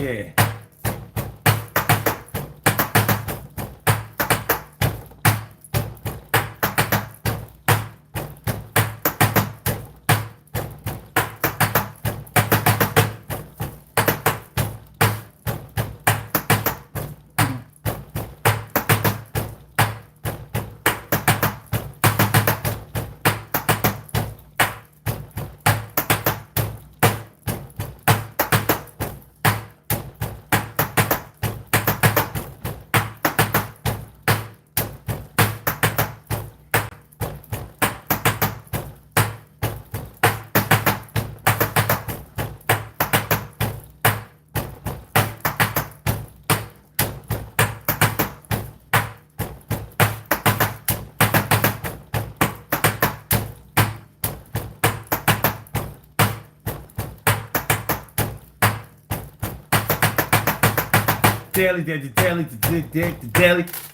Yeah.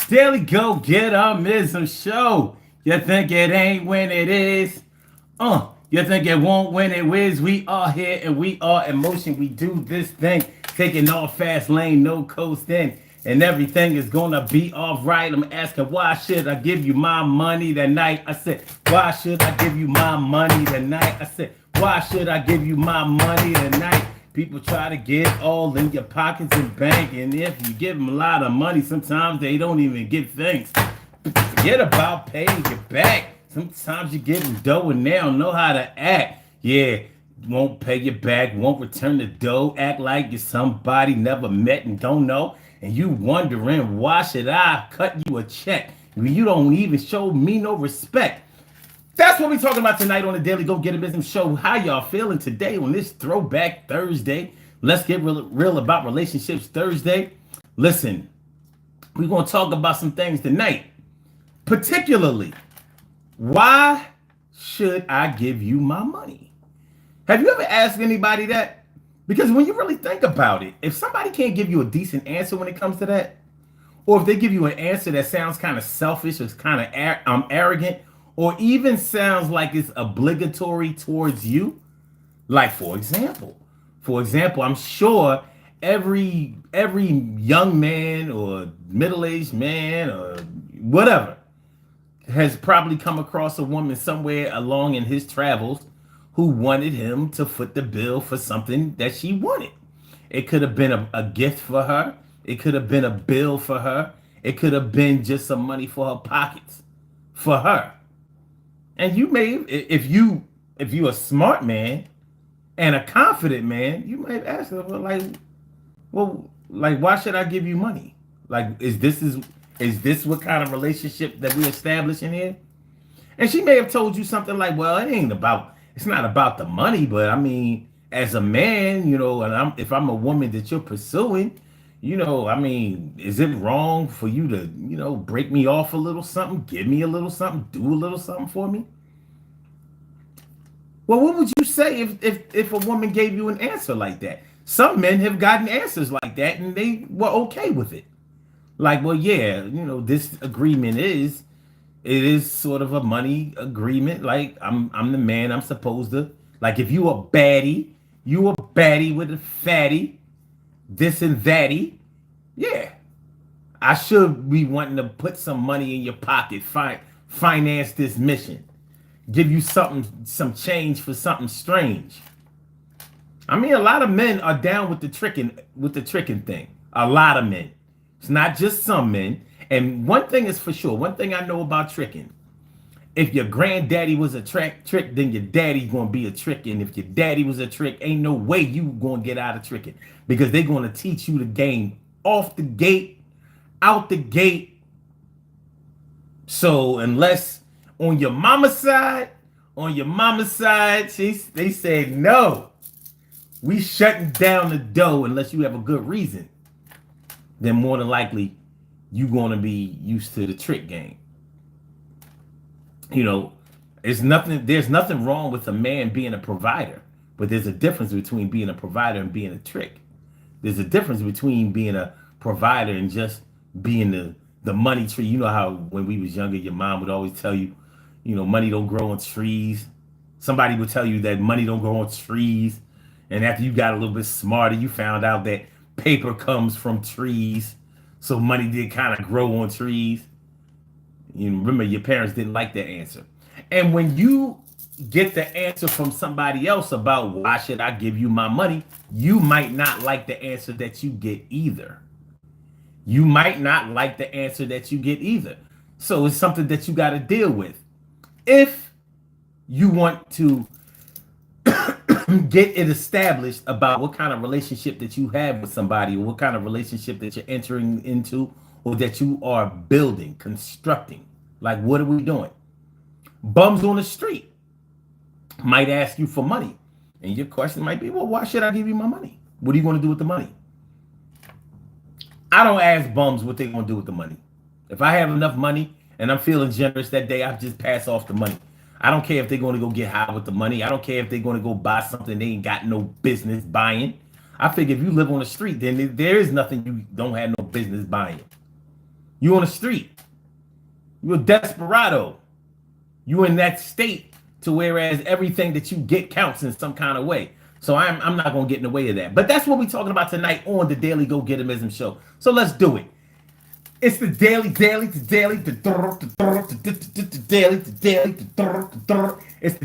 Daily, go get a show. You think it ain't when it is? You think it won't when it is? We are here and we are in motion. We do this thing, taking off fast lane, no coasting, and everything is gonna be all right. I'm asking, why should I give you my money tonight? I said, why should I give you my money tonight? I said, why should I give you my money tonight? People try to get all in your pockets and bank, and if you give them a lot of money, sometimes they don't even get thanks. Forget about paying you back. Sometimes you give them dough and they don't know how to act. Yeah, won't pay you back, won't return the dough, act like you're somebody never met and don't know. And you wondering, why should I cut you a check when you don't even show me no respect? That's what we're talking about tonight on the Daily Go Get a Business Show. How y'all feeling today on this Throwback Thursday? Let's get real about relationships Thursday. Listen, we're going to talk about some things tonight. Particularly, why should I give you my money? Have you ever asked anybody that? Because when you really think about it, if somebody can't give you a decent answer when it comes to that, or if they give you an answer that sounds kind of selfish or kind of arrogant, or even sounds like it's obligatory towards you, like for example, I'm sure every young man or middle-aged man or whatever has probably come across a woman somewhere along in his travels who wanted him to foot the bill for something that she wanted. It could have been a gift for her. It could have been a bill for her. It could have been just some money for her pockets for her. And you may, if you a smart man and a confident man, you might ask her, why should I give you money? Like, is this what kind of relationship that we establishing here? And she may have told you something like, well, it's not about the money, but I mean, as a man, and if I'm a woman that you're pursuing, I mean, is it wrong for you to, break me off a little something, give me a little something, do a little something for me? Well, what would you say if a woman gave you an answer like that? Some men have gotten answers like that and they were okay with it. Like, well, yeah, this agreement it is sort of a money agreement. Like, I'm the man, I'm supposed to, like, if you a baddie with a fatty, this and thatty, yeah, I should be wanting to put some money in your pocket, finance this mission, give you some change for something strange. I mean, a lot of men are down with the tricking thing. A lot of men. It's not just some men. And one thing is for sure, one thing I know about tricking, if your granddaddy was a trick, then your daddy's going to be a trick. And if your daddy was a trick, ain't no way you going to get out of tricking, because they're going to teach you the game off the gate, out the gate. So unless on your mama's side, they say, no, we shutting down the dough unless you have a good reason, then more than likely you're going to be used to the trick game. There's nothing wrong with a man being a provider, but there's a difference between being a provider and being a trick. There's a difference between being a provider and just being the money tree. You know how when we was younger, your mom would always tell you, money don't grow on trees. Somebody would tell you that money don't grow on trees. And after you got a little bit smarter, you found out that paper comes from trees, so money did kind of grow on trees. You remember your parents didn't like that answer. And when you get the answer from somebody else about why should I give you my money, you might not like the answer that you get either. You might not like the answer that you get either. So it's something that you got to deal with. If you want to get it established about what kind of relationship that you have with somebody, or what kind of relationship that you're entering into, or that you are building, constructing. Like, what are we doing? Bums on the street might ask you for money. And your question might be, well, why should I give you my money? What are you going to do with the money? I don't ask bums what they're going to do with the money. If I have enough money and I'm feeling generous that day, I just pass off the money. I don't care if they're going to go get high with the money. I don't care if they're going to go buy something they ain't got no business buying. I figure if you live on the street, then there is nothing you don't have no business buying. You on the street. You're a desperado. You in that state to whereas everything that you get counts in some kind of way. So I'm not going to get in the way of that. But that's what we're talking about tonight on the Daily Go Getimism Show. So let's do it. It's the daily. It's the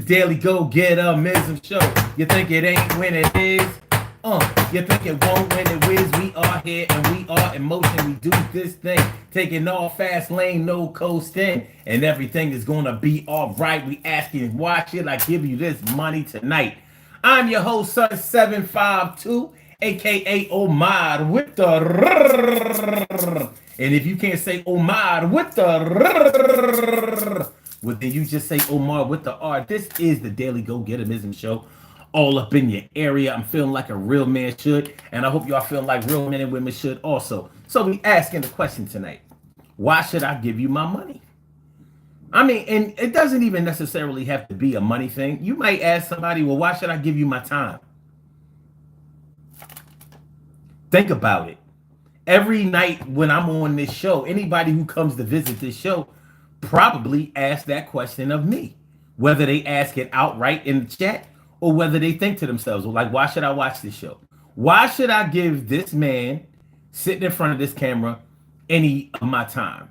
Daily Go Getimism Show. You think it ain't when it is? You think it won't when it is? We are here and we are in motion. We do this thing, taking all fast lane, no coasting, and everything is gonna be all right. We asking, why should I give you this money tonight? I'm your host, Son 752, aka Omar with the. And if you can't say Omar with the, well, then you just say Omar with the R. This is the Daily Go Getimism Show. All up in your area. I'm feeling like a real man should, and I hope y'all feel like real men and women should also. So we asking the question tonight: why should I give you my money? I mean, and it doesn't even necessarily have to be a money thing. You might ask somebody, well, why should I give you my time? Think about it. Every night when I'm on this show, anybody who comes to visit this show probably asks that question of me, whether they ask it outright in the chat or whether they think to themselves, well, like, why should I watch this show? Why should I give this man sitting in front of this camera any of my time?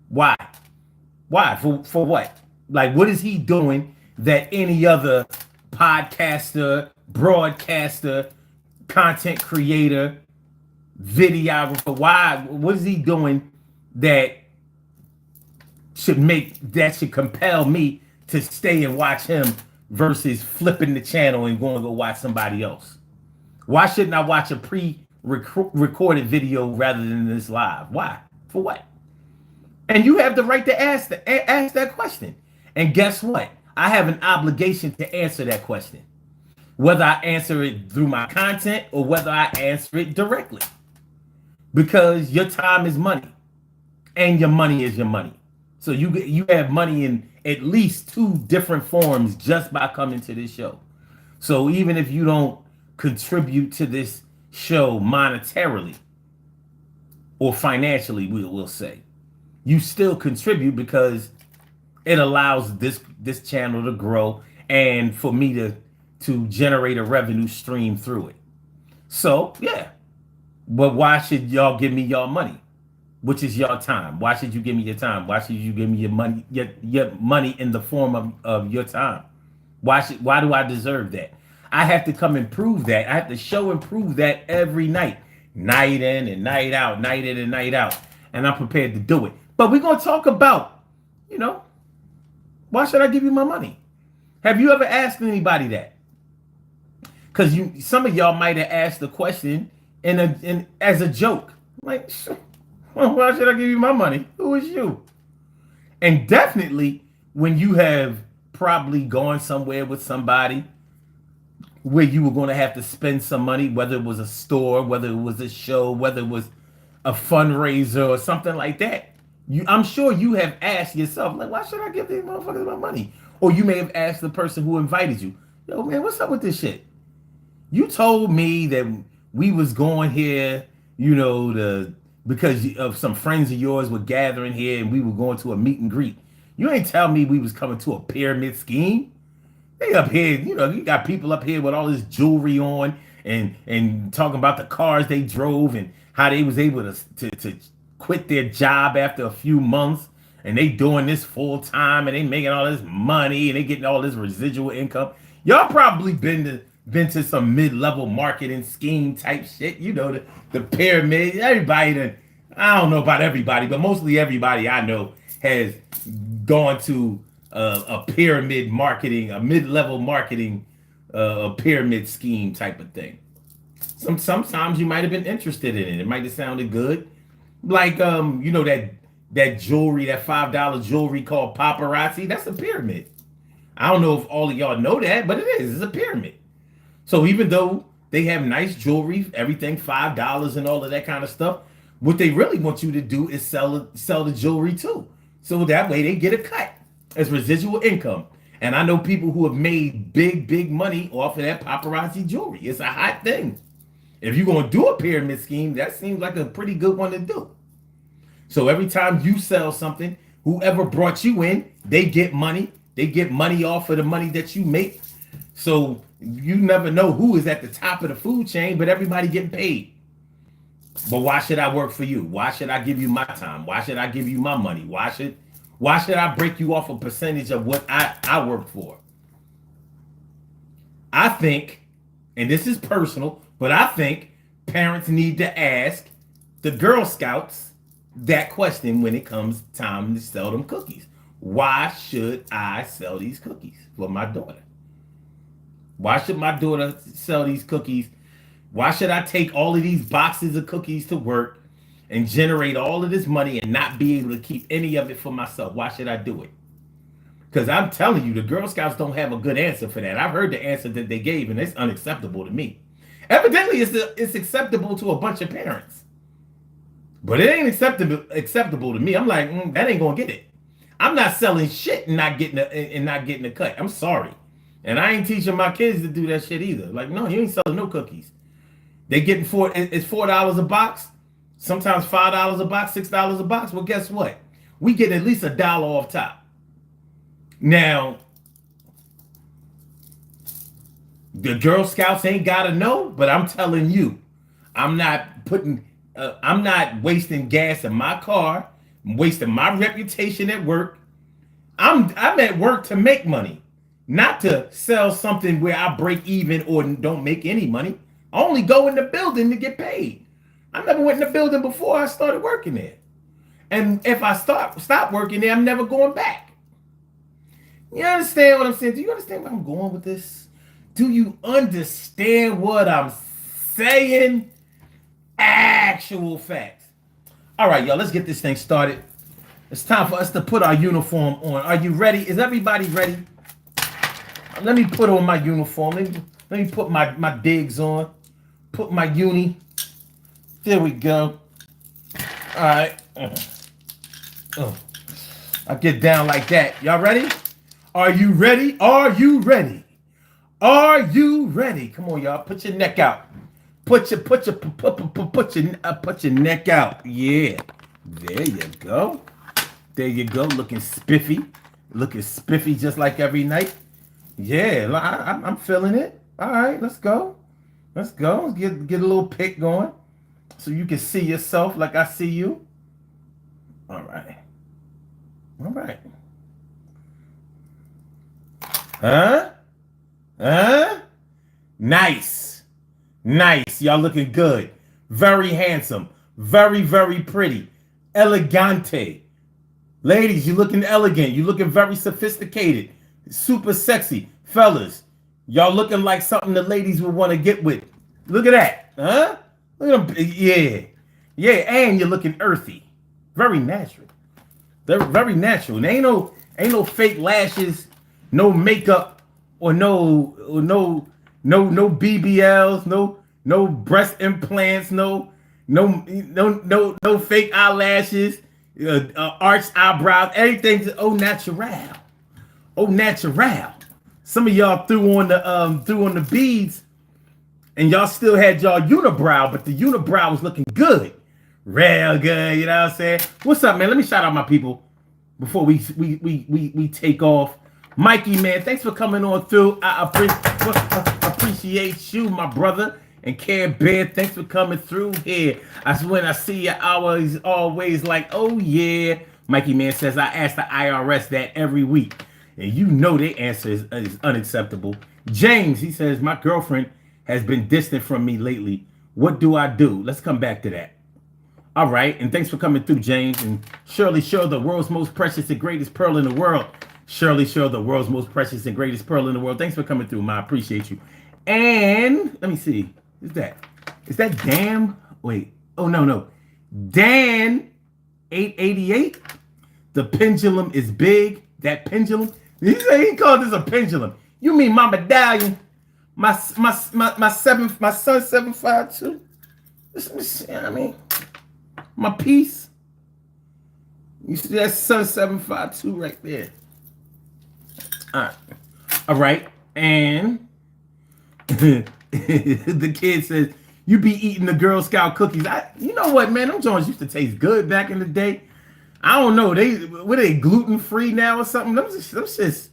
Why? Why? For what? Like, what is he doing that any other podcaster, broadcaster, content creator, videographer, why? What is he doing that should compel me to stay and watch him versus flipping the channel and going to go watch somebody else? Why shouldn't I watch a pre-recorded video rather than this live? Why? For what? And you have the right to ask that question. And guess what? I have an obligation to answer that question, whether I answer it through my content or whether I answer it directly, because your time is money and your money is your money. So you have money in at least two different forms just by coming to this show. So even if you don't contribute to this show monetarily or financially, we'll say, you still contribute because it allows this channel to grow and for me to generate a revenue stream through it. So yeah, but why should y'all give me y'all money, which is your time? Why should you give me your time? Why should you give me your money, your money in the form of your time? Why do I deserve that? I have to come and prove that. I have to show and prove that every night, night in and night out, night in and night out. And I'm prepared to do it. But we're going to talk about, why should I give you my money? Have you ever asked anybody that? Because some of y'all might have asked the question as a joke. Like, well, why should I give you my money? Who is you? And definitely when you have probably gone somewhere with somebody where you were going to have to spend some money, whether it was a store, whether it was a show, whether it was a fundraiser or something like that. I'm sure you have asked yourself, like, why should I give these motherfuckers my money? Or you may have asked the person who invited you, yo, man, what's up with this shit? You told me that we was going here, because of some friends of yours were gathering here and we were going to a meet and greet. You ain't tell me we was coming to a pyramid scheme. They up here, you got people up here with all this jewelry on and talking about the cars they drove and how they was able to quit their job after a few months and they doing this full time and they making all this money and they getting all this residual income. Y'all probably been to some mid-level marketing scheme type shit. You know, the pyramid. Everybody, I don't know about everybody, but mostly everybody I know has gone to a pyramid marketing, a mid-level marketing, a pyramid scheme type of thing. Sometimes you might have been interested in it. It might have sounded good. Like you know that jewelry, that $5 jewelry called paparazzi, that's a pyramid. I don't know if all of y'all know that, but it is. It's a pyramid. So even though they have nice jewelry, everything $5 and all of that kind of stuff, what they really want you to do is sell the jewelry too. So that way they get a cut as residual income. And I know people who have made big money off of that paparazzi jewelry. It's a hot thing. If you're going to do a pyramid scheme, that seems like a pretty good one to do. So every time you sell something, whoever brought you in, they get money. They get money off of the money that you make. So you never know who is at the top of the food chain, but everybody getting paid. But why should I work for you? Why should I give you my time? Why should I give you my money? Why should I break you off a percentage of what I work for? I think, and this is personal, but I think parents need to ask the Girl Scouts that question when it comes time to sell them cookies. Why should I sell these cookies for my daughter? Why should my daughter sell these cookies? Why should I take all of these boxes of cookies to work and generate all of this money and not be able to keep any of it for myself? Why should I do it? Because I'm telling you, the Girl Scouts don't have a good answer for that. I've heard the answer that they gave, and it's unacceptable to me. Evidently, it's acceptable to a bunch of parents. But it ain't acceptable to me. I'm like, that ain't gonna get it. I'm not selling shit and not getting a cut. I'm sorry. And I ain't teaching my kids to do that shit either. Like, no, you ain't selling no cookies. They getting it's $4 a box, sometimes $5 a box, $6 a box. Well, guess what? We get at least $1 off top. Now, the Girl Scouts ain't gotta know, but I'm telling you, I'm not wasting gas in my car. I'm wasting my reputation at work. I'm at work to make money, not to sell something where I break even or don't make any money. I only go in the building to get paid. I never went in the building before I started working there. And if I stop working there, I'm never going back. You understand what I'm saying? Do you understand where I'm going with this? Do you understand what I'm saying? Actual facts. All right, y'all, let's get this thing started. It's time for us to put our uniform on. Are you ready? Is everybody ready? Let me put on my uniform. Let me put my digs on. Put my uni. There we go. All right. I get down like that. Y'all ready? Are you ready? Are you ready? Are you ready? Come on, y'all. Put your neck out. Put your neck out. Yeah. There you go. There you go. Looking spiffy. Looking spiffy just like every night. Yeah, I'm feeling it. All right, let's go. Let's go. Let's get a little pic going so you can see yourself like I see you. All right. All right. Huh? Nice. Nice. Y'all looking good. Very handsome. Very, very pretty. Elegante. Ladies, you looking elegant. You looking very sophisticated. Super sexy. Fellas, y'all looking like something the ladies would want to get with. Look at that. Huh? Look at them. Yeah. Yeah, and you're looking earthy. Very natural. They're very natural. There ain't no fake lashes, no makeup, or no BBLs, no breast implants, no fake eyelashes, arched eyebrows. Everything's au natural. Au natural. Some of y'all threw on the beads, and y'all still had y'all unibrow, but the unibrow was looking good, real good. You know what I'm saying? What's up, man? Let me shout out my people before we take off. Mikey, man, thanks for coming on through. I appreciate you, my brother. And Care Bear, thanks for coming through here. When I see you, I was always like, oh yeah. Mikey Man says, I ask the IRS that every week. And you know their answer is unacceptable. James, he says, my girlfriend has been distant from me lately. What do I do? Let's come back to that. All right, and thanks for coming through, James. And Shirley Shaw, the world's most precious and greatest pearl in the world. Shirley Shaw, the world's most precious and greatest pearl in the world. Thanks for coming through, Ma. I appreciate you. And let me see. Is that damn? Wait. Oh, no. Dan 888. The pendulum is big. That pendulum. He called this a pendulum. You mean my medallion? My son 752. I mean, my piece. You see that son 752 right there. All right. And the kid says, you be eating the Girl Scout cookies. You know what, man? Them joints used to taste good back in the day. I don't know. Were they gluten free now or something? Them shits,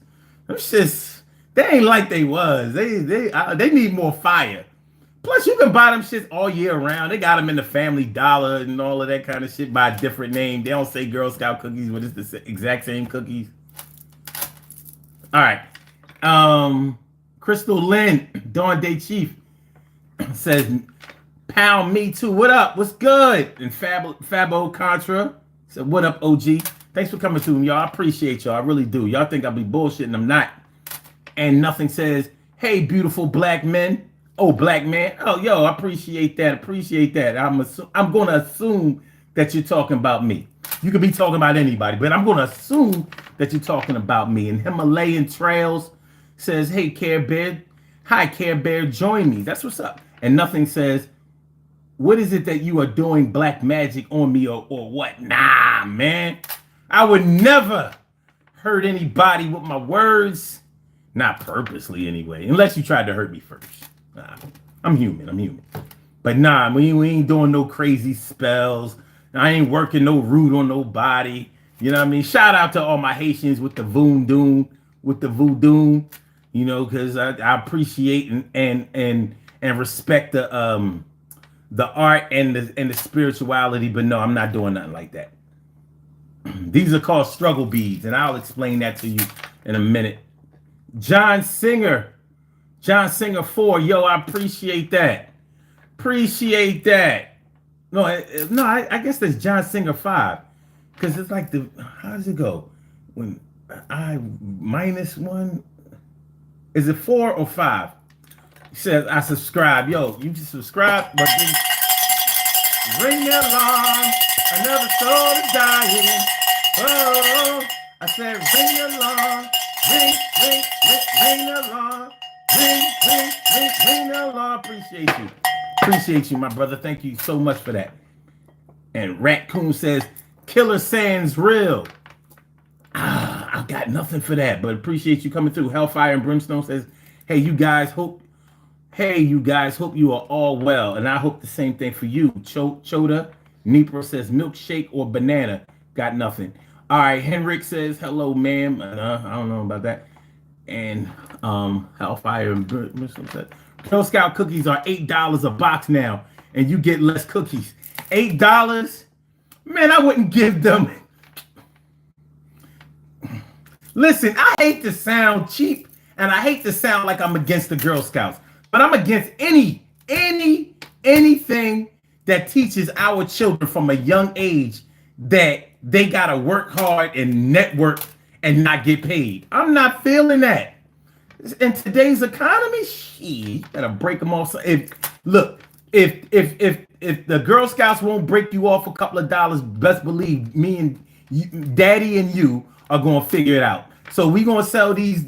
they ain't like they was. They need more fire. Plus, you can buy them shits all year round. They got them in the Family Dollar and all of that kind of shit by a different name. They don't say Girl Scout cookies, but it's the exact same cookies. All right. Crystal Lynn, Dawn Day Chief says, pound me too. What up? What's good? And Fabo Contra said, what up, OG? Thanks for coming through, y'all. I appreciate y'all. I really do. Y'all think I'll be bullshitting. I'm not. And Nothing says, hey, beautiful black men. Oh, black man. Oh, yo, I appreciate that. I'm going to assume that you're talking about me. You could be talking about anybody, but I'm going to assume that you're talking about me. And Himalayan Trails says, hey, Care Bear. Hi, Care Bear. Join me. That's what's up. And Nothing says, what is it that you are doing black magic on me or what? Nah, man. I would never hurt anybody with my words. Not purposely, anyway. Unless you tried to hurt me first. Nah, I'm human. But nah, we ain't doing no crazy spells. I ain't working no root on nobody. You know what I mean? Shout out to all my Haitians with the voodoo, you know, because I appreciate and respect the art and the spirituality. But no, I'm not doing nothing like that. These are called struggle beads, and I'll explain that to you in a minute. John Singer 4, yo, I appreciate that. No, I guess that's John Singer 5, because it's like how does it go? When I -1, is it 4 or 5? He says I subscribe. Yo, you just subscribe, but then ring the alarm. I never saw the dying. Oh, I said ring the alarm. Ring the alarm. Ring the alarm. Appreciate you, my brother. Thank you so much for that. And Raccoon says, Killer Sands real. I got nothing for that, but appreciate you coming through. Hellfire and Brimstone says, hey, you guys, hope you are all well. And I hope the same thing for you. Choda Nipro says, milkshake or banana. Got nothing. All right, Henrik says, hello, ma'am. I don't know about that. And Hellfire and Brimstone says, Girl Scout cookies are $8 a box now, and you get less cookies. $8? Man, I wouldn't give them. Listen, I hate to sound cheap, and I hate to sound like I'm against the Girl Scouts, but I'm against anything that teaches our children from a young age that they gotta work hard and network and not get paid. I'm not feeling that. In today's economy, you gotta break them off. If the Girl Scouts won't break you off a couple of dollars, best believe me and you, Daddy and you are gonna figure it out. So we gonna sell these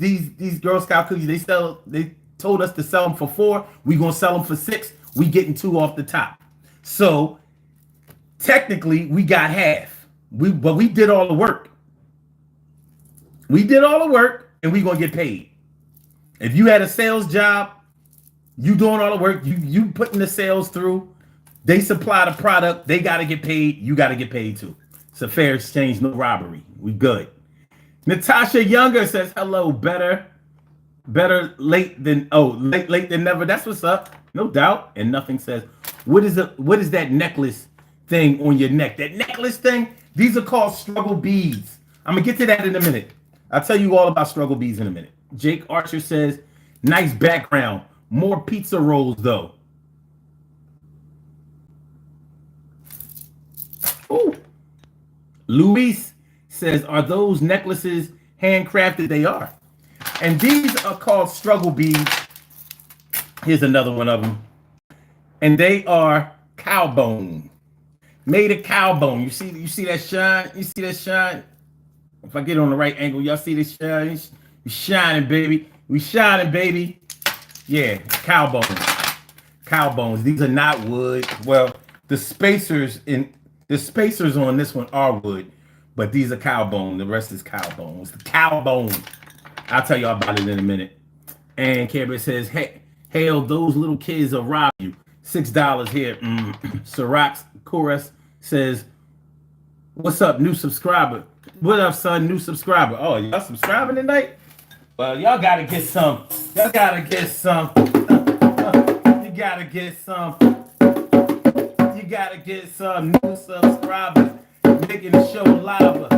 Girl Scout cookies. They told us to sell them for $4. We gonna sell them for $6. We getting 2 off the top. So technically, we got half. But we did all the work. And we gonna get paid. If you had a sales job, you doing all the work, you putting the sales through, they supply the product, they got to get paid, you got to get paid too. It's a fair exchange, no robbery. We good. Natasha Younger says, hello, better late than never. That's what's up. no doubt. And nothing says, what is that necklace thing on your neck? That necklace thing, these are called struggle beads. I'm gonna get to that in a minute. I'll tell you all about struggle beads in a minute. Jake Archer says, nice background. More pizza rolls though. Ooh. Luis says, are those necklaces handcrafted? They are. And these are called struggle beads. Here's another one of them. And they are cow bone. Made of cow bone. You see that shine? You see that shine? If I get on the right angle, y'all see this shine? We shining, baby. We shining, baby. Yeah, cow bones. Cow bones. These are not wood. Well, the spacers on this one are wood, but these are cow bone. The rest is cow bones. The cow bone. I'll tell y'all about it in a minute. And Cameron says, hey, hail, those little kids will rob you. $6 here. Sirax Chorus says, what's up, new subscriber? What up, son, new subscriber? Oh, y'all subscribing tonight? Well, y'all gotta get some. Y'all gotta get some. You gotta get some. You gotta get some new subscribers, making the show live.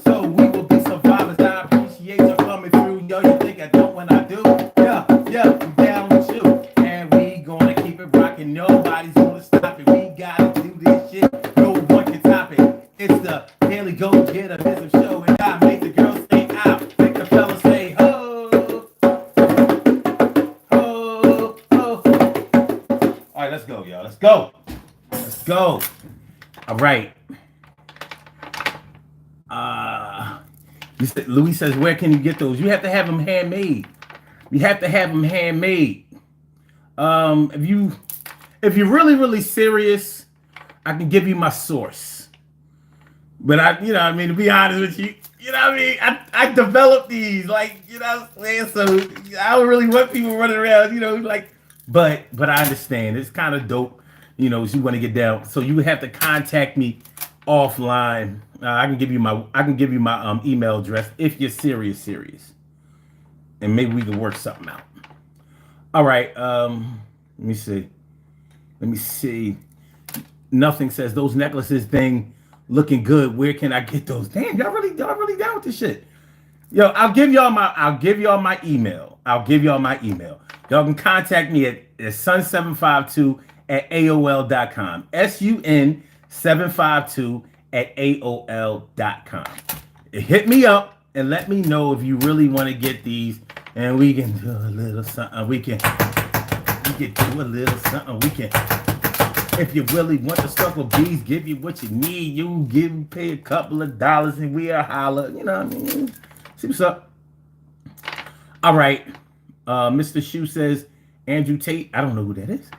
So we will be survivors. I appreciate you coming through. Yo, you think I don't when I do? Yeah, I'm down with you. And we gonna keep it rocking. Nobody's gonna stop it. We gotta do this shit. No one can top it. It's the Daily Go Getter Business Show. And I make the girls say out. Make the fellas say ho. Ho, ho. All right, let's go, y'all. Let's go. Let's go. All right. Louis says, where can you get those? You have to have them handmade. You have to have them handmade. If you're really, really serious, I can give you my source. But to be honest with you, I developed these, like, you know what I'm saying? So I don't really want people running around, but I understand. It's kind of dope, you want to get down. So you would have to contact me offline. I can give you my email address if you're serious, and maybe we can work something out. All right. Let me see. Nothing says those necklaces thing looking good. Where can I get those? Damn, y'all really down with this shit. Yo, I'll give y'all my email. Y'all can contact me at sun752@aol.com. sun752@aol.com. Hit me up and let me know if you really want to get these, and we can do a little something. We can do a little something. If you really want the struggle bees, give you what you need. Pay a couple of dollars, and we'll holler. You know what I mean? See what's up. All right. Mr. Shu says, Andrew Tate. I don't know who that is.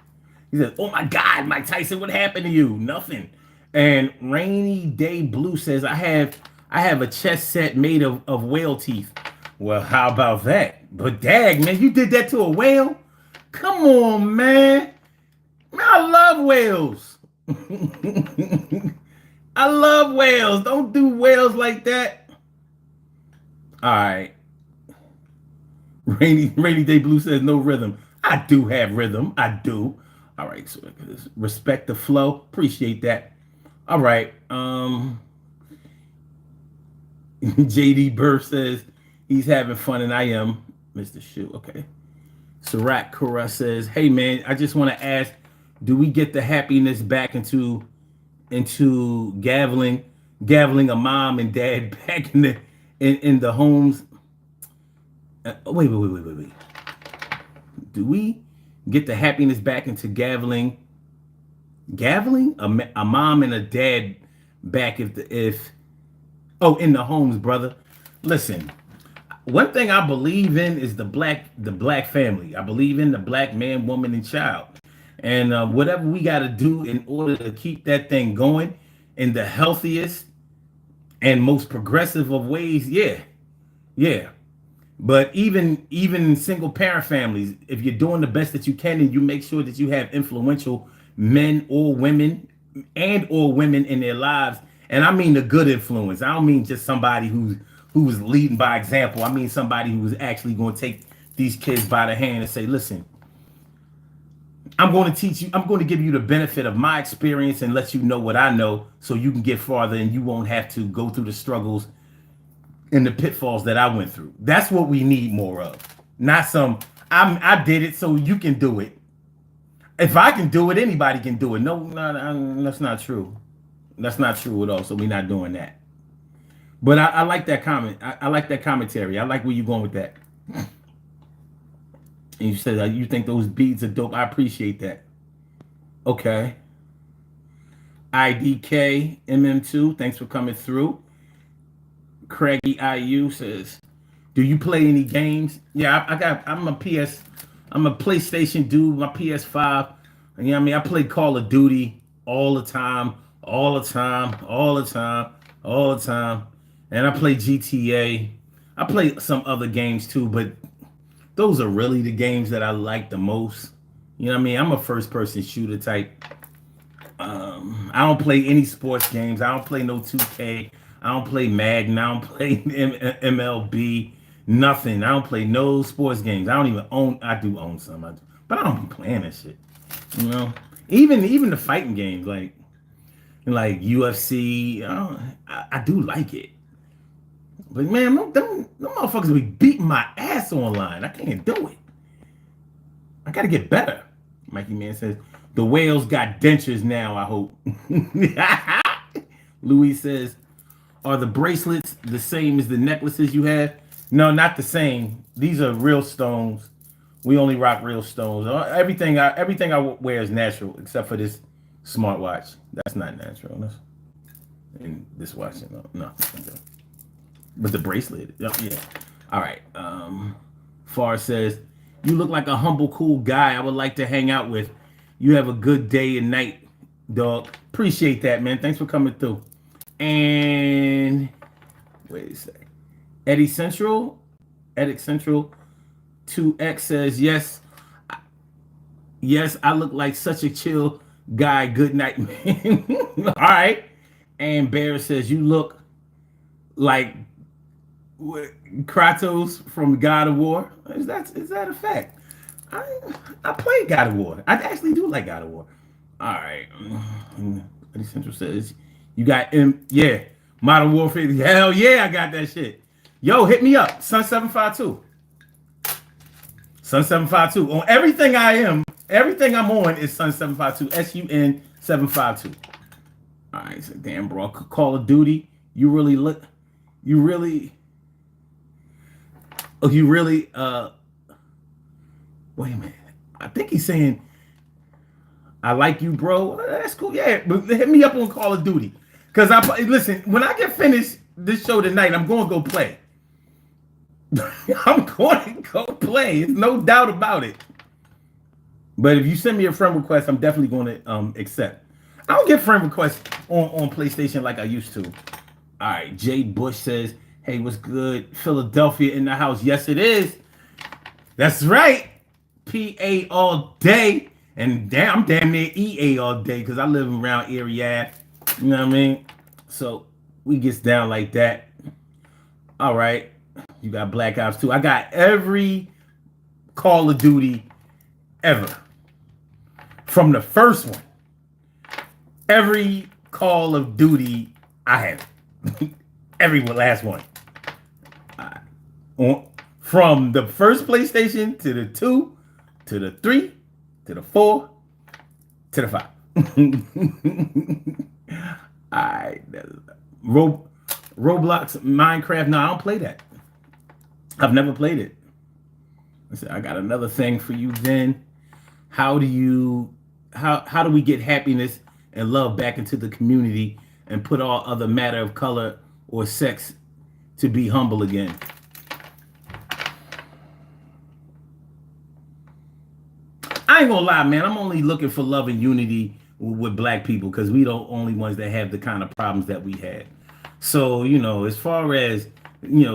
He says, oh my God, Mike Tyson, what happened to you? Nothing. And Rainy Day Blue says, I have a chess set made of whale teeth. Well, how about that? But dag, man, you did that to a whale? Come on, man. Man, I love whales. I love whales. Don't do whales like that. All right. Rainy Day Blue says no rhythm. I do have rhythm. I do. All right. So respect the flow. Appreciate that. All right. JD Burr says he's having fun, and I am. Mr. Shu. Okay. Sirac Kura says, hey man, I just want to ask, do we get the happiness back into gaveling a mom and dad back in the homes? Wait. Do we get the happiness back into gaveling a mom and a dad back in the homes, brother? Listen, one thing I believe in is the black family. I believe in the black man, woman, and child. And whatever we got to do in order to keep that thing going in the healthiest and most progressive of ways, yeah. But even single parent families, if you're doing the best that you can and you make sure that you have influential men or women in their lives, and I mean the good influence. I don't mean just somebody who was leading by example. I mean somebody who was actually going to take these kids by the hand and say, listen, I'm going to teach you. I'm going to give you the benefit of my experience and let you know what I know so you can get farther and you won't have to go through the struggles and the pitfalls that I went through. That's what we need more of. Not some, I did it so you can do it. If I can do it, anybody can do it. No, that's not true. That's not true at all. So we're not doing that. But I like that comment. I like that commentary. I like where you're going with that. And you said you think those beads are dope. I appreciate that. Okay. IDK MM2, thanks for coming through. Craigie IU says, "Do you play any games?" Yeah, I'm a PlayStation dude. My PS5. You know what I mean? I play Call of Duty all the time, all the time, all the time, all the time. And I play GTA. I play some other games too, but those are really the games that I like the most. You know what I mean? I'm a first-person shooter type. I don't play any sports games. I don't play no 2K. I don't play Madden. I don't play MLB. Nothing. I don't play no sports games. I don't even own. I do own some, but I don't be playing that shit. You know, even the fighting games like UFC. I do like it. But man, them motherfuckers be beating my ass online. I can't do it. I gotta get better. Mikey Man says, the whales got dentures now, I hope. Louis says, are the bracelets the same as the necklaces you have? No, not the same. These are real stones. We only rock real stones. Everything I wear is natural, except for this smartwatch. That's not natural. And this watch, no. But the bracelet, yeah. All right. Far says, you look like a humble, cool guy I would like to hang out with. You have a good day and night, dog. Appreciate that, man. Thanks for coming through. And wait a second. Eddie Central 2X says, yes, I look like such a chill guy. Good night, man. All right. And Bear says, you look like Kratos from God of War. Is that a fact? I played God of War. I actually do like God of War. All right. Eddie Central says, you got Modern Warfare. Hell yeah, I got that shit. Yo, hit me up. Sun752. Sun752. On everything I'm on is Sun752. SUN752. All right, so damn bro. Call of Duty. You really wait a minute. I think he's saying I like you, bro. That's cool. Yeah, but hit me up on Call of Duty. Because listen, when I get finished this show tonight, I'm going to go play. I'm going to go play. There's no doubt about it. But if you send me a friend request, I'm definitely going to accept. I don't get friend requests on PlayStation like I used to. All right. Jay Bush says, hey, what's good? Philadelphia in the house. Yes, it is. That's right. PA all day. And I'm damn near EA all day because I live around area. You know what I mean? So we gets down like that. All right. You got Black Ops 2. I got every Call of Duty ever. From the first one. Every Call of Duty I have. Every last one. From the first PlayStation to the 2, to the 3, to the 4, to the 5. Alright. Roblox, Minecraft. No, I don't play that. I've never played it. I got another thing for you then. How do we get happiness and love back into the community and put all other matter of color or sex to be humble again? I ain't gonna lie, man. I'm only looking for love and unity with black people because we the only ones that have the kind of problems that we had. So, as far as,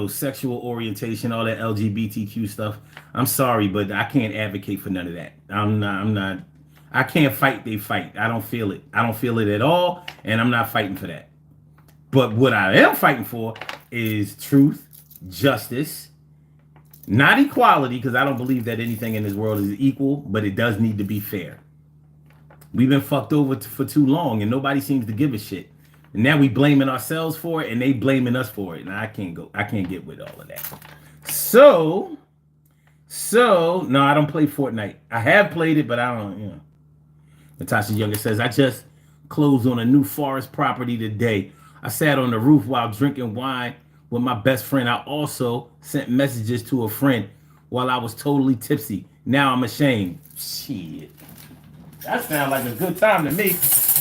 sexual orientation, all that LGBTQ stuff, I'm sorry, but I can't advocate for none of that. I'm not, I can't fight, they fight. I don't feel it. I don't feel it at all, and I'm not fighting for that. But what I am fighting for is truth, justice, Not equality, because I don't believe that anything in this world is equal, but it does need to be fair. We've been fucked over for too long, and nobody seems to give a shit. And now we blaming ourselves for it, and they blaming us for it. And I can't go. I can't get with all of that. So no, I don't play Fortnite. I have played it, but I don't. Natasha Younger says, I just closed on a new forest property today. I sat on the roof while drinking wine with my best friend. I also sent messages to a friend while I was totally tipsy. Now I'm ashamed. Shit. That sounds like a good time to me.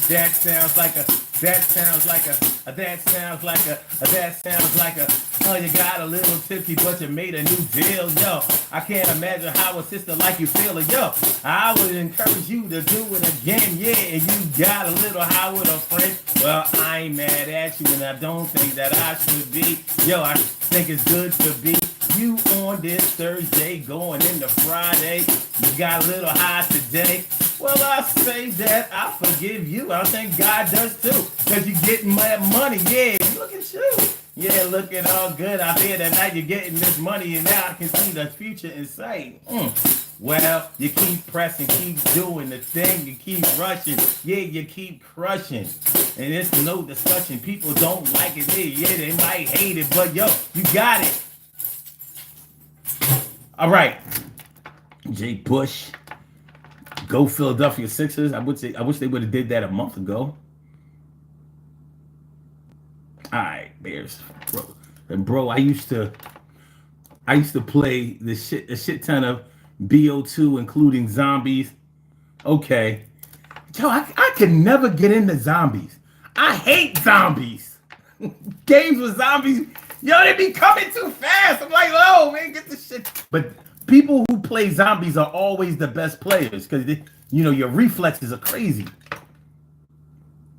That sounds like a, oh, you got a little tipsy, but you made a new deal. Yo, I can't imagine how a sister like you feeling. Yo, I would encourage you to do it again. Yeah, and you got a little high with a friend. Well, I ain't mad at you, and I don't think that I should be. Yo, I think it's good to be you on this Thursday going into Friday. You got a little high today. Well, I say that I forgive you. I think God does too. Because you're getting that money. Yeah, look at you. Yeah, looking all good out there. That night you're getting this money, and now I can see the future in sight. Well, you keep pressing, keep doing the thing, you keep rushing. Yeah, you keep crushing. And it's no discussion. People don't like it. Yeah, they might hate it, but yo, you got it. All right. Jake Bush. Go Philadelphia Sixers. I wish they would have did that a month ago. All right, Bears, bro. And bro, I used to play a shit ton of BO2, including zombies. Okay, Joe, I could never get into zombies. I hate zombies. Games with zombies, yo, they be coming too fast. I'm like, oh man, get this shit. But people who play zombies are always the best players because your reflexes are crazy.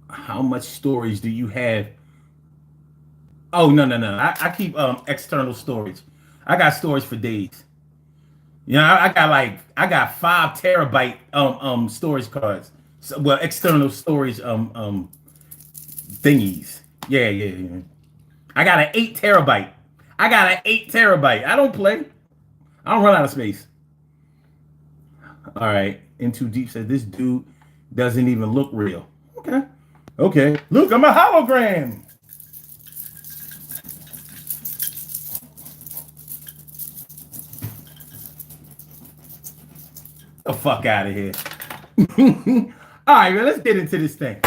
How much storage do you have? Oh no. I keep external storage. I got storage for days. I got 5 terabyte storage cards. So, well, external storage thingies. Yeah. I got an 8 terabyte. I don't play. I don't run out of space. All right. In Too Deep said this dude doesn't even look real. Okay. Look, I'm a hologram. The fuck out of here. All right, man, let's get into this thing.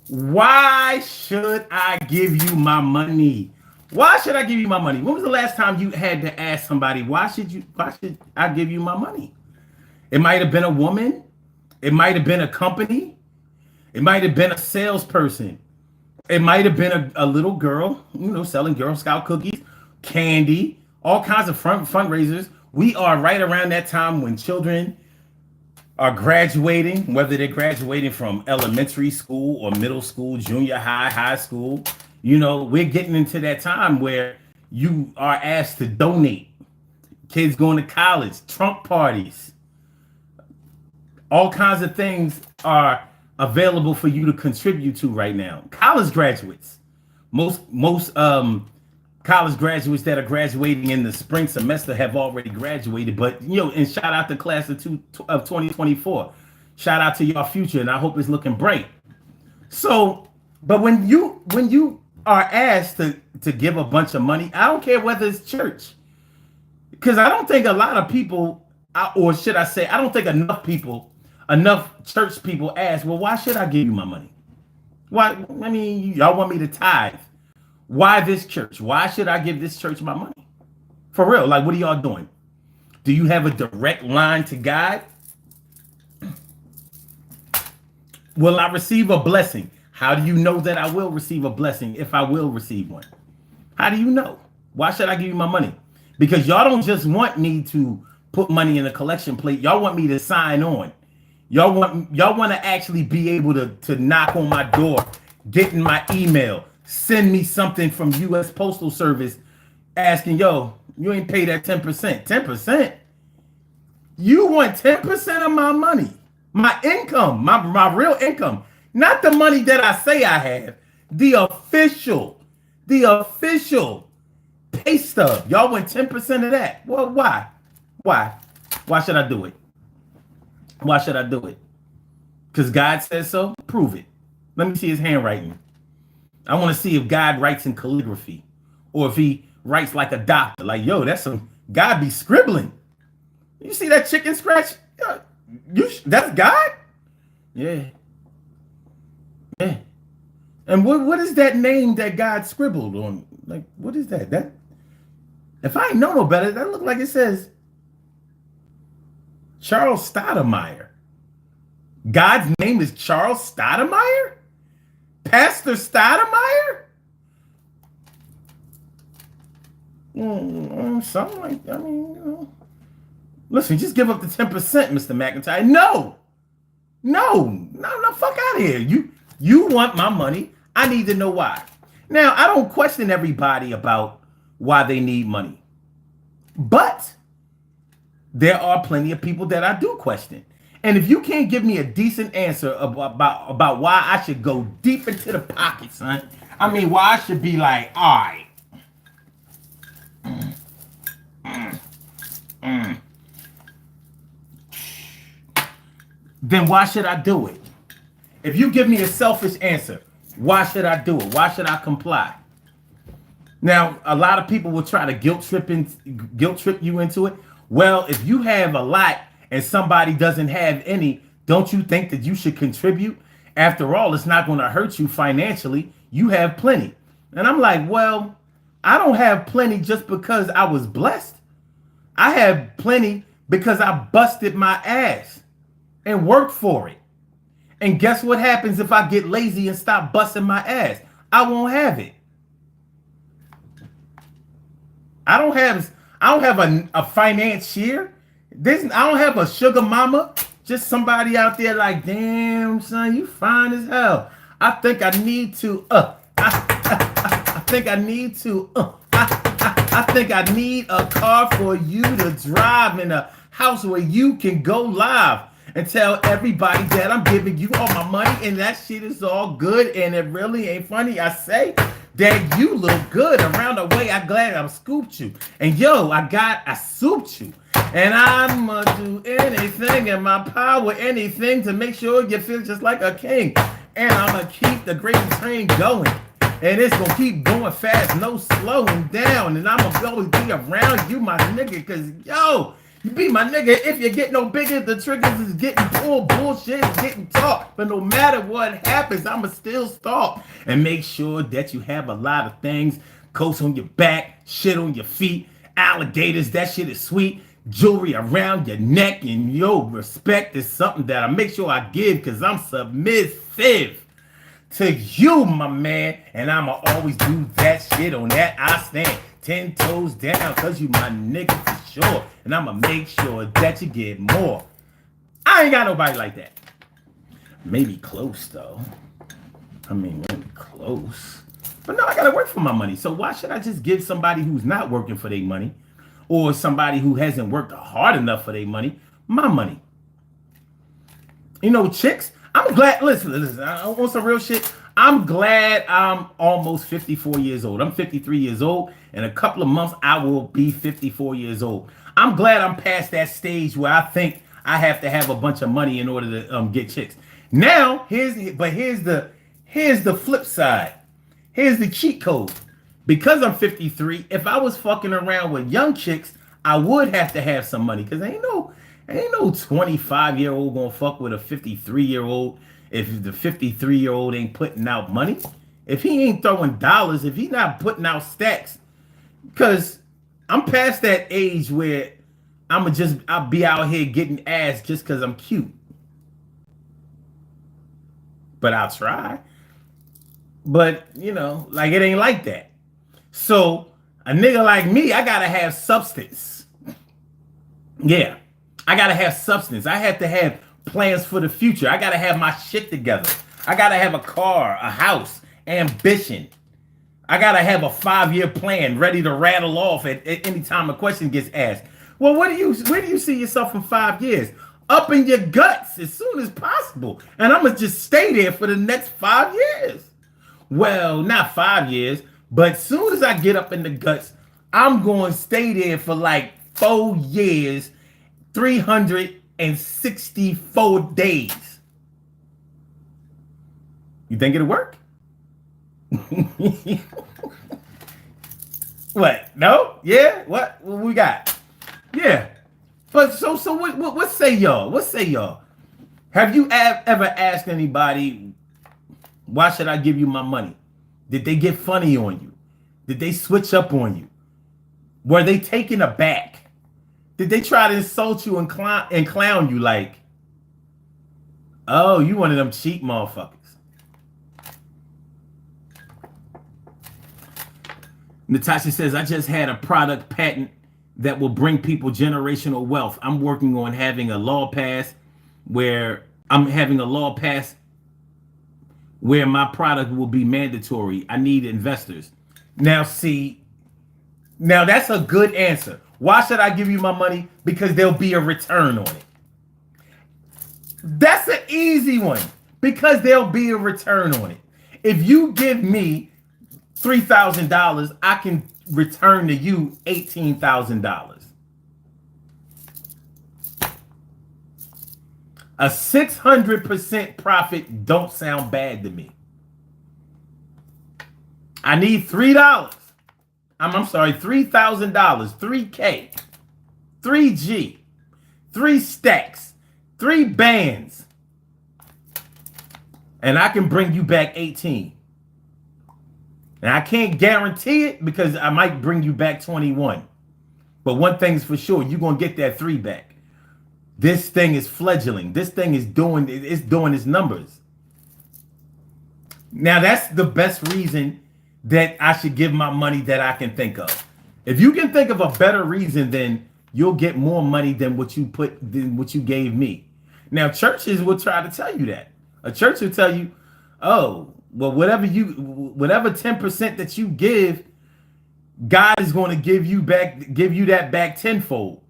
Why should I give you my money? Why should I give you my money? When was the last time you had to ask somebody, why should I give you my money? It might have been a woman. It might have been a company. It might have been a salesperson. It might have been a little girl, selling Girl Scout cookies, candy, all kinds of fundraisers. We are right around that time when children are graduating, whether they're graduating from elementary school or middle school, junior high, high school. We're getting into that time where you are asked to donate. Kids going to college, trunk parties. All kinds of things are available for you to contribute to right now. College graduates. Most college graduates that are graduating in the spring semester have already graduated, but and shout out to class of 2024. Shout out to your future, and I hope it's looking bright. So, but when you are asked to give a bunch of money, I don't care whether it's church, because I don't think a lot of people, or should I say, I don't think enough church people ask, well, why should I give you my money? Why? I mean, y'all want me to tithe. Why this church? Why should I give this church my money? For real, like, what are y'all doing? Do you have a direct line to God? Will I receive a blessing? How do you know that I will receive a blessing if I will receive one? How do you know? Why should I give you my money? Because y'all don't just want me to put money in a collection plate. Y'all want me to sign on. Y'all want to actually be able to knock on my door, get in my email, send me something from U.S. Postal Service asking, yo, you ain't pay that 10%. 10%? You want 10% of my money, my income, my real income, not the money that I say I have, the official pay stub. Y'all want 10% of that. Well, why? Why? Why should I do it? Why should I do it? Because God says so? Prove it. Let me see his handwriting. I want to see if God writes in calligraphy or if he writes like a doctor. Like, yo, that's some God be scribbling. You see that chicken scratch? That's God? Yeah. Yeah. And what is that name that God scribbled on? Like, what is that? That if I ain't know no better, that look like it says Charles Stoudemire. God's name is Charles Stoudemire? Pastor Stoudemire? Something like that. I mean, you know. Listen, just give up the 10%, Mr. McIntyre. No, fuck out of here. You want my money. I need to know why. Now, I don't question everybody about why they need money. But there are plenty of people that I do question. And if you can't give me a decent answer about why I should go deep into the pocket, son, I mean, why I should be like, all right. Then why should I do it? If you give me a selfish answer, why should I do it? Why should I comply? Now, a lot of people will try to guilt trip you into it. Well, if you have a lot and somebody doesn't have any, don't you think that you should contribute? After all, it's not going to hurt you financially. You have plenty. And I'm like, well, I don't have plenty just because I was blessed. I have plenty because I busted my ass and worked for it. And guess what happens if I get lazy and stop busting my ass? I won't have it. I don't have a financier. I don't have a sugar mama. Just somebody out there like, damn, son, you fine as hell. I think I need to. I think I need to. I think I need a car for you to drive in a house where you can go live and tell everybody that I'm giving you all my money and that shit is all good and it really ain't funny. I say that you look good around the way. I'm glad I scooped you. And yo, I souped you. And I'ma do anything in my power, anything to make sure you feel just like a king. And I'ma keep the gravy train going. And it's gonna keep going fast, no slowing down. And I'ma always be around you, my nigga, cause yo, you be my nigga. If you get no bigger, the triggers is getting pulled, bullshit is getting talked. But no matter what happens, I'ma still stalk and make sure that you have a lot of things. Coats on your back, shit on your feet, alligators, that shit is sweet. Jewelry around your neck, and yo, respect is something that I make sure I give because I'm submissive to you, my man. And I'ma always do that shit. On that I stand 10 toes down because you my nigga for sure. And I'ma make sure that you get more. I ain't got nobody like that. Maybe close though. I mean, maybe close. But no, I gotta work for my money. So why should I just give somebody who's not working for their money or somebody who hasn't worked hard enough for their money my money? You know, chicks, I'm glad. Listen. I want some real shit. I'm glad I'm almost 54 years old. I'm 53 years old. In a couple of months, I will be 54 years old. I'm glad I'm past that stage where I think I have to have a bunch of money in order to get chicks. Now, here's the flip side. Here's the cheat code. Because I'm 53, if I was fucking around with young chicks, I would have to have some money. Because ain't no 25-year-old gonna fuck with a 53-year-old if the 53-year-old ain't putting out money. If he ain't throwing dollars, if he not putting out stacks. Because I'm past that age where I'll be out here getting ass just because I'm cute. But I'll try. But, you know, like it ain't like that. So a nigga like me, I gotta have substance. Yeah, I gotta have substance. I have to have plans for the future. I gotta have my shit together. I gotta have a car, a house, ambition. I gotta have a 5-year plan ready to rattle off at any time a question gets asked. Well, where do you see yourself in 5 years? Up in your guts as soon as possible. And I'm gonna just stay there for the next 5 years. Well, not 5 years. But soon as I get up in the guts, I'm going to stay there for like 4 years, 364 days. You think it'll work? What? No? Yeah? What we got? Yeah. But so what say y'all? What say y'all? Have you ever asked anybody, why should I give you my money? Did they get funny on you? Did they switch up on you? Were they taken aback? Did they try to insult you and clown you like, oh, you one of them cheap motherfuckers? Natasha says, I just had a product patent that will bring people generational wealth. I'm working on having a law pass where my product will be mandatory. I need investors. Now, see, now that's a good answer. Why should I give you my money? Because there'll be a return on it. That's an easy one. Because there'll be a return on it. If you give me $3,000, I can return to you $18,000. A 600% profit don't sound bad to me. I need $3. I'm sorry, $3,000, 3K, 3G, 3 stacks, 3 bands, and I can bring you back 18. And I can't guarantee it because I might bring you back 21. But one thing's for sure, you're going to get that 3 back. This thing is fledgling. This thing is doing its numbers. Now, that's the best reason that I should give my money that I can think of. If you can think of a better reason, then you'll get more money than what you gave me. Now, churches will try to tell you that. A church will tell you, oh, well, whatever 10% that you give, God is going to give you that back tenfold.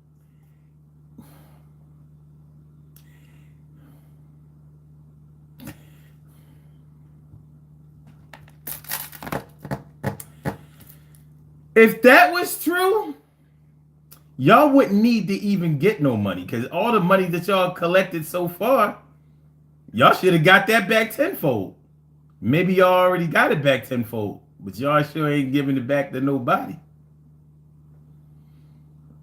If that was true, y'all wouldn't need to even get no money, because all the money that y'all collected so far, y'all should have got that back tenfold. Maybe y'all already got it back tenfold, but y'all sure ain't giving it back to nobody.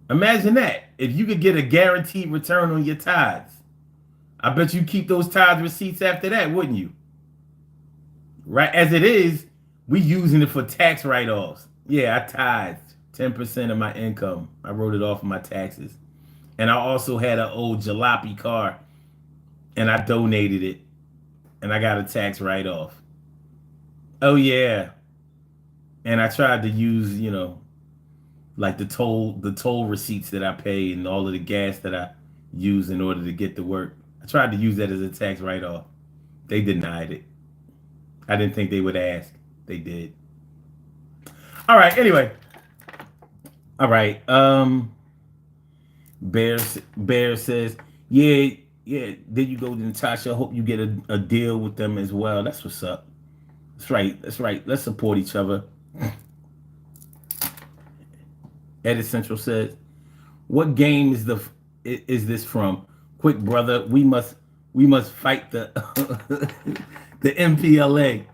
Imagine that. If you could get a guaranteed return on your tithes, I bet you keep those tithes receipts after that, wouldn't you? Right? As it is, we using it for tax write-offs. Yeah, I tithed 10% of my income. I wrote it off of my taxes. And I also had an old jalopy car, and I donated it, and I got a tax write-off. Oh, yeah. And I tried to use, like the toll receipts that I pay and all of the gas that I use in order to get to work. I tried to use that as a tax write-off. They denied it. I didn't think they would ask. They did. All right, anyway. All right. Bear says, yeah, there you go, Natasha. I hope you get a deal with them as well. That's what's up. That's right. Let's support each other. Edit Central says, what game is this from? Quick, brother, we must fight the the MPLA.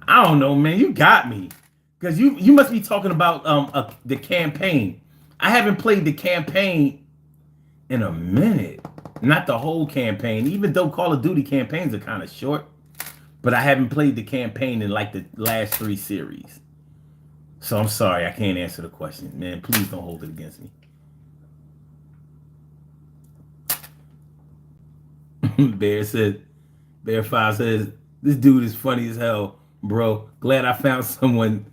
I don't know, man. You got me. Because you must be talking about the campaign. I haven't played the campaign in a minute. Not the whole campaign, even though Call of Duty campaigns are kind of short. But I haven't played the campaign in like the last 3 series. So I'm sorry, I can't answer the question. Man, please don't hold it against me. Bear 5 says, this dude is funny as hell, bro. Glad I found someone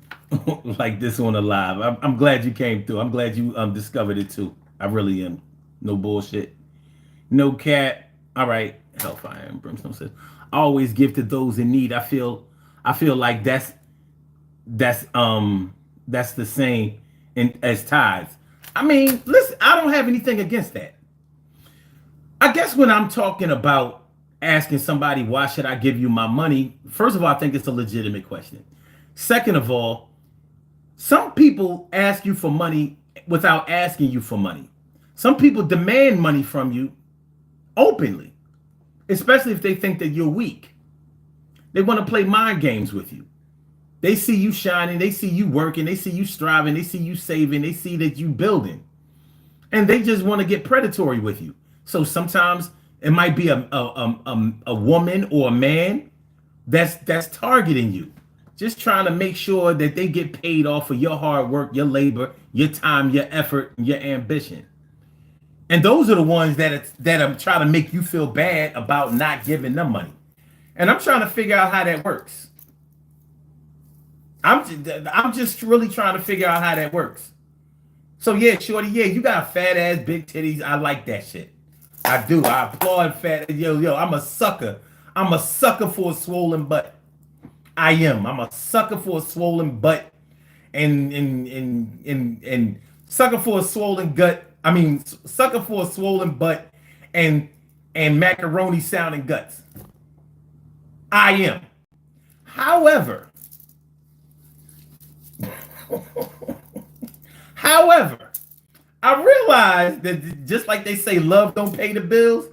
like this on the live. I'm glad you came through. I'm glad you discovered it too. I really am. No bullshit. No cat. All right. Hellfire and Brimstone says, I always give to those in need. I feel like that's the same as tithes. I mean, listen, I don't have anything against that. I guess when I'm talking about asking somebody, why should I give you my money? First of all, I think it's a legitimate question. Second of all, Some people ask you for money without asking you for money. Some people demand money from you openly, especially if they think that you're weak. They want to play mind games with you. They see you shining, they see you working, they see you striving, they see you saving, they see that you building. And they just want to get predatory with you. So sometimes it might be a woman or a man that's targeting you, just trying to make sure that they get paid off for your hard work, your labor, your time, your effort, and your ambition. And those are the ones that are trying to make you feel bad about not giving them money. And I'm trying to figure out how that works. I'm just really trying to figure out how that works. So yeah, shorty, yeah, you got fat ass, big titties. I like that shit. I do. I applaud fat. Yo, I'm a sucker. I'm a sucker for a swollen butt. I am. I'm a sucker for a swollen butt and sucker for a swollen gut. I mean, sucker for a swollen butt and macaroni sounding guts. I am. However, I realize that just like they say love don't pay the bills,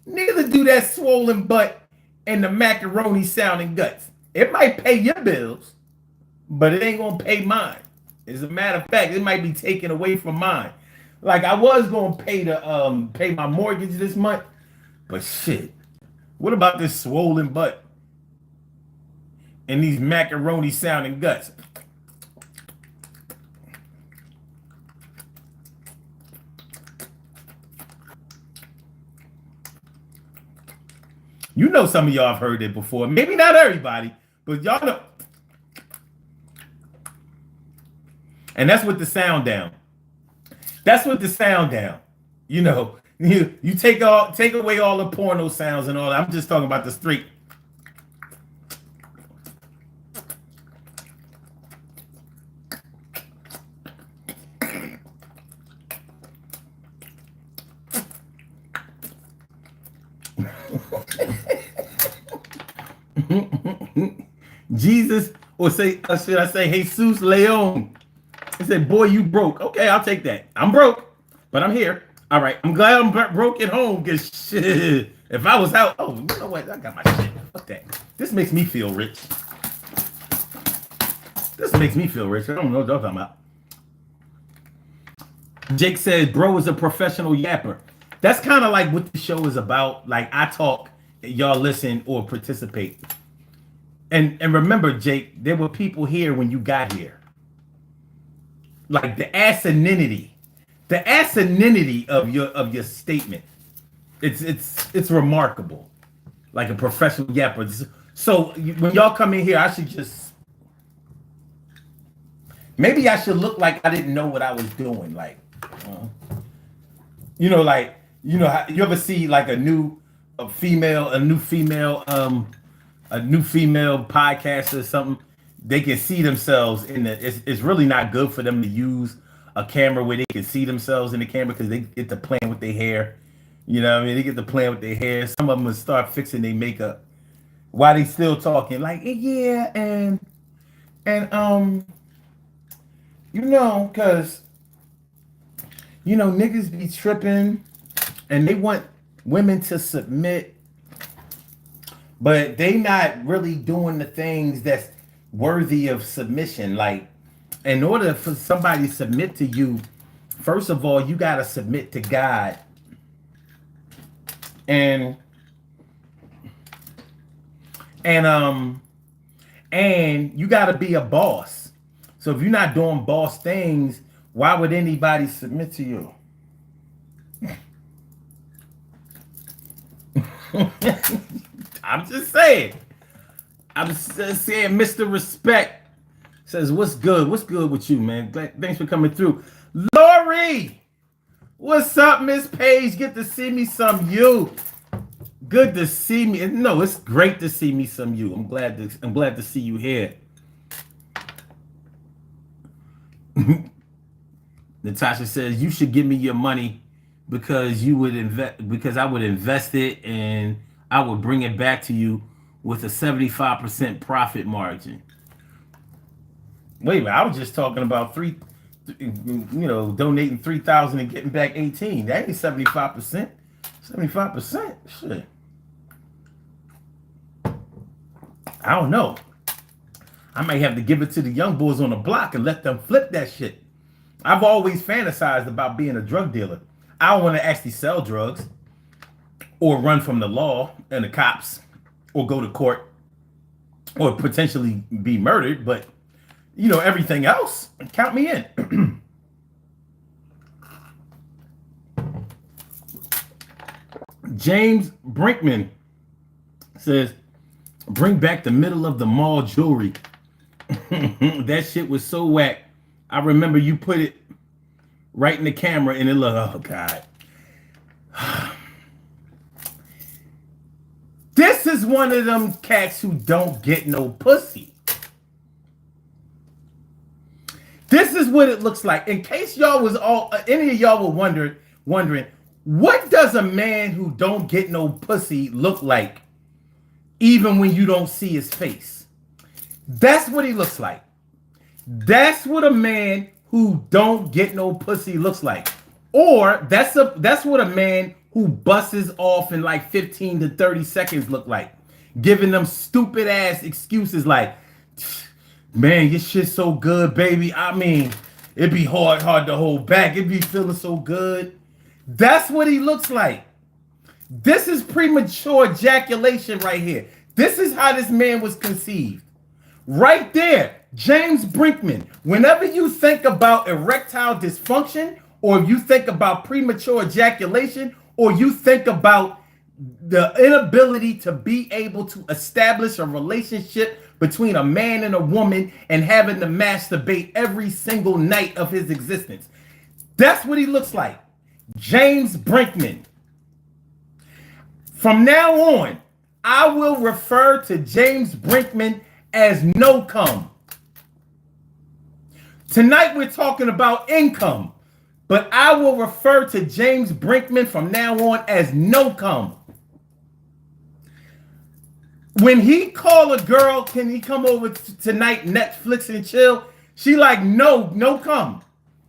neither do that swollen butt and the macaroni sounding guts. It might pay your bills, but it ain't gonna pay mine. As a matter of fact, it might be taken away from mine. Like I was gonna pay my mortgage this month, but shit. What about this swollen butt and these macaroni sounding guts? You know some of y'all have heard it before. Maybe not everybody, but y'all know. And that's with the sound down. That's with the sound down. You know, you take away all the porno sounds and all that. I'm just talking about the straight. Jesus, or should I say Jesus Leon? He said, boy, you broke. Okay, I'll take that. I'm broke, but I'm here. All right, I'm glad I'm broke at home because shit, if I was out, oh, you know what? I got my shit. Fuck that. This makes me feel rich. This makes me feel rich. I don't know what you're talking about. Jake said, bro is a professional yapper. That's kind of like what the show is about. Like I talk, y'all listen or participate. And remember, Jake, there were people here when you got here. Like the asininity of your statement. It's remarkable. Like a professional yapper. So when y'all come in here, I should just maybe I should look like I didn't know what I was doing. Like, you ever see like a new female podcast or something, they can see themselves in the. It's really not good for them to use a camera where they can see themselves in the camera because they get to playing with their hair. You know what I mean? They get to playing with their hair. Some of them will start fixing their makeup while they still talking. Like, yeah, and because niggas be tripping and they want women to submit, but they not really doing the things that's worthy of submission. Like, in order for somebody to submit to you, first of all, you got to submit to God. And you got to be a boss. So if you're not doing boss things, why would anybody submit to you? I'm just saying. Mr. Respect says, what's good? What's good with you, man? Thanks for coming through. Lori, what's up, Miss Page? Good to see me some you. Good to see me. No, it's great to see me some you. I'm glad to see you here. Natasha says, you should give me your money because I would invest it and I would bring it back to you with a 75% profit margin. Wait a minute, I was just talking about donating 3,000 and getting back 18. That ain't 75%. 75%. Shit. I don't know. I might have to give it to the young boys on the block and let them flip that shit. I've always fantasized about being a drug dealer. I don't want to actually sell drugs or run from the law and the cops or go to court or potentially be murdered, but everything else, count me in. James Brinkman says, bring back the middle of the mall jewelry. That shit was so whack. I remember you put it right in the camera and it looked, oh God. This is one of them cats who don't get no pussy. This is what it looks like. In case y'all was any of y'all were wondering, what does a man who don't get no pussy look like, even when you don't see his face? That's what he looks like. That's what a man who don't get no pussy looks like. Or that's what a man who busts off in like 15 to 30 seconds look like. Giving them stupid ass excuses like, man, your shit's so good, baby. I mean, it'd be hard to hold back. It'd be feeling so good. That's what he looks like. This is premature ejaculation right here. This is how this man was conceived. Right there, James Brinkman. Whenever you think about erectile dysfunction, or you think about premature ejaculation, or you think about the inability to be able to establish a relationship between a man and a woman and having to masturbate every single night of his existence, that's what he looks like. James Brinkman. From now on, I will refer to James Brinkman as no cum. Tonight we're talking about income, but I will refer to James Brinkman from now on as no cum. When he call a girl, can he come over tonight, Netflix and chill? She like, no cum.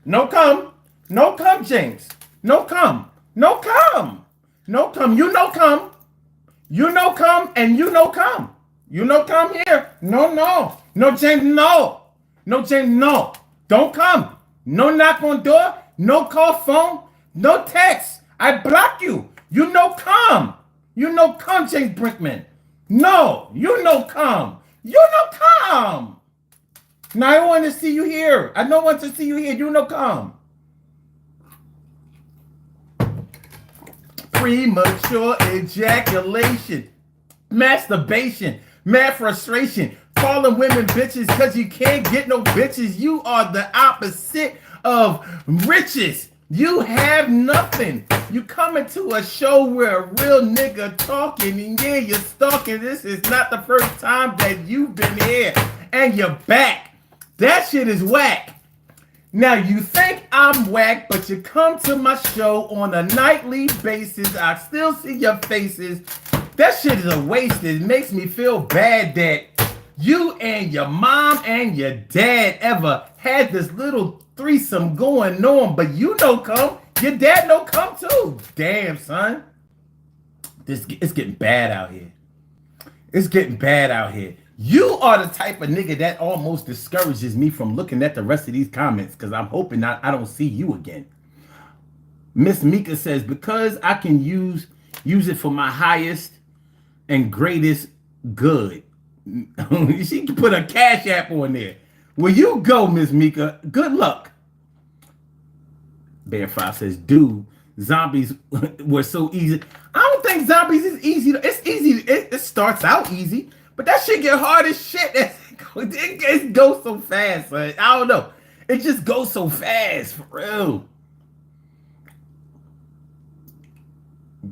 No cum. No cum, James. No cum. No cum. No cum. You know cum. You know cum and you know cum. You know come here. No. No, James, no. No, James, no. Don't come. No knock on door. No call phone. No text. I block you. You know come. You know come, James Brinkman. No. You know come. You know come. Now I want to see you here. I don't want to see you here. You know come. Premature ejaculation. Masturbation. Mad frustration, calling women bitches because you can't get no bitches. You are the opposite of riches. You have nothing. You come into a show where a real nigga talking, and yeah, you're stalking. This is not the first time that you've been here, and you're back. That shit is whack. Now you think I'm whack, but you come to my show on a nightly basis. I still see your faces. That shit is a waste. It makes me feel bad that you and your mom and your dad ever had this little threesome going on, but you don't come. Your dad don't come too. Damn, son. It's getting bad out here. It's getting bad out here. You are the type of nigga that almost discourages me from looking at the rest of these comments because I'm hoping I don't see you again. Miss Mika says, because I can use it for my highest and greatest good. She can put a cash app on there. Well, you go, Miss Mika. Good luck. Bear 5 says, dude, zombies were so easy. I don't think zombies is easy. It's easy. It starts out easy, but that shit get hard as shit. It goes so fast. I don't know. It just goes so fast, for real.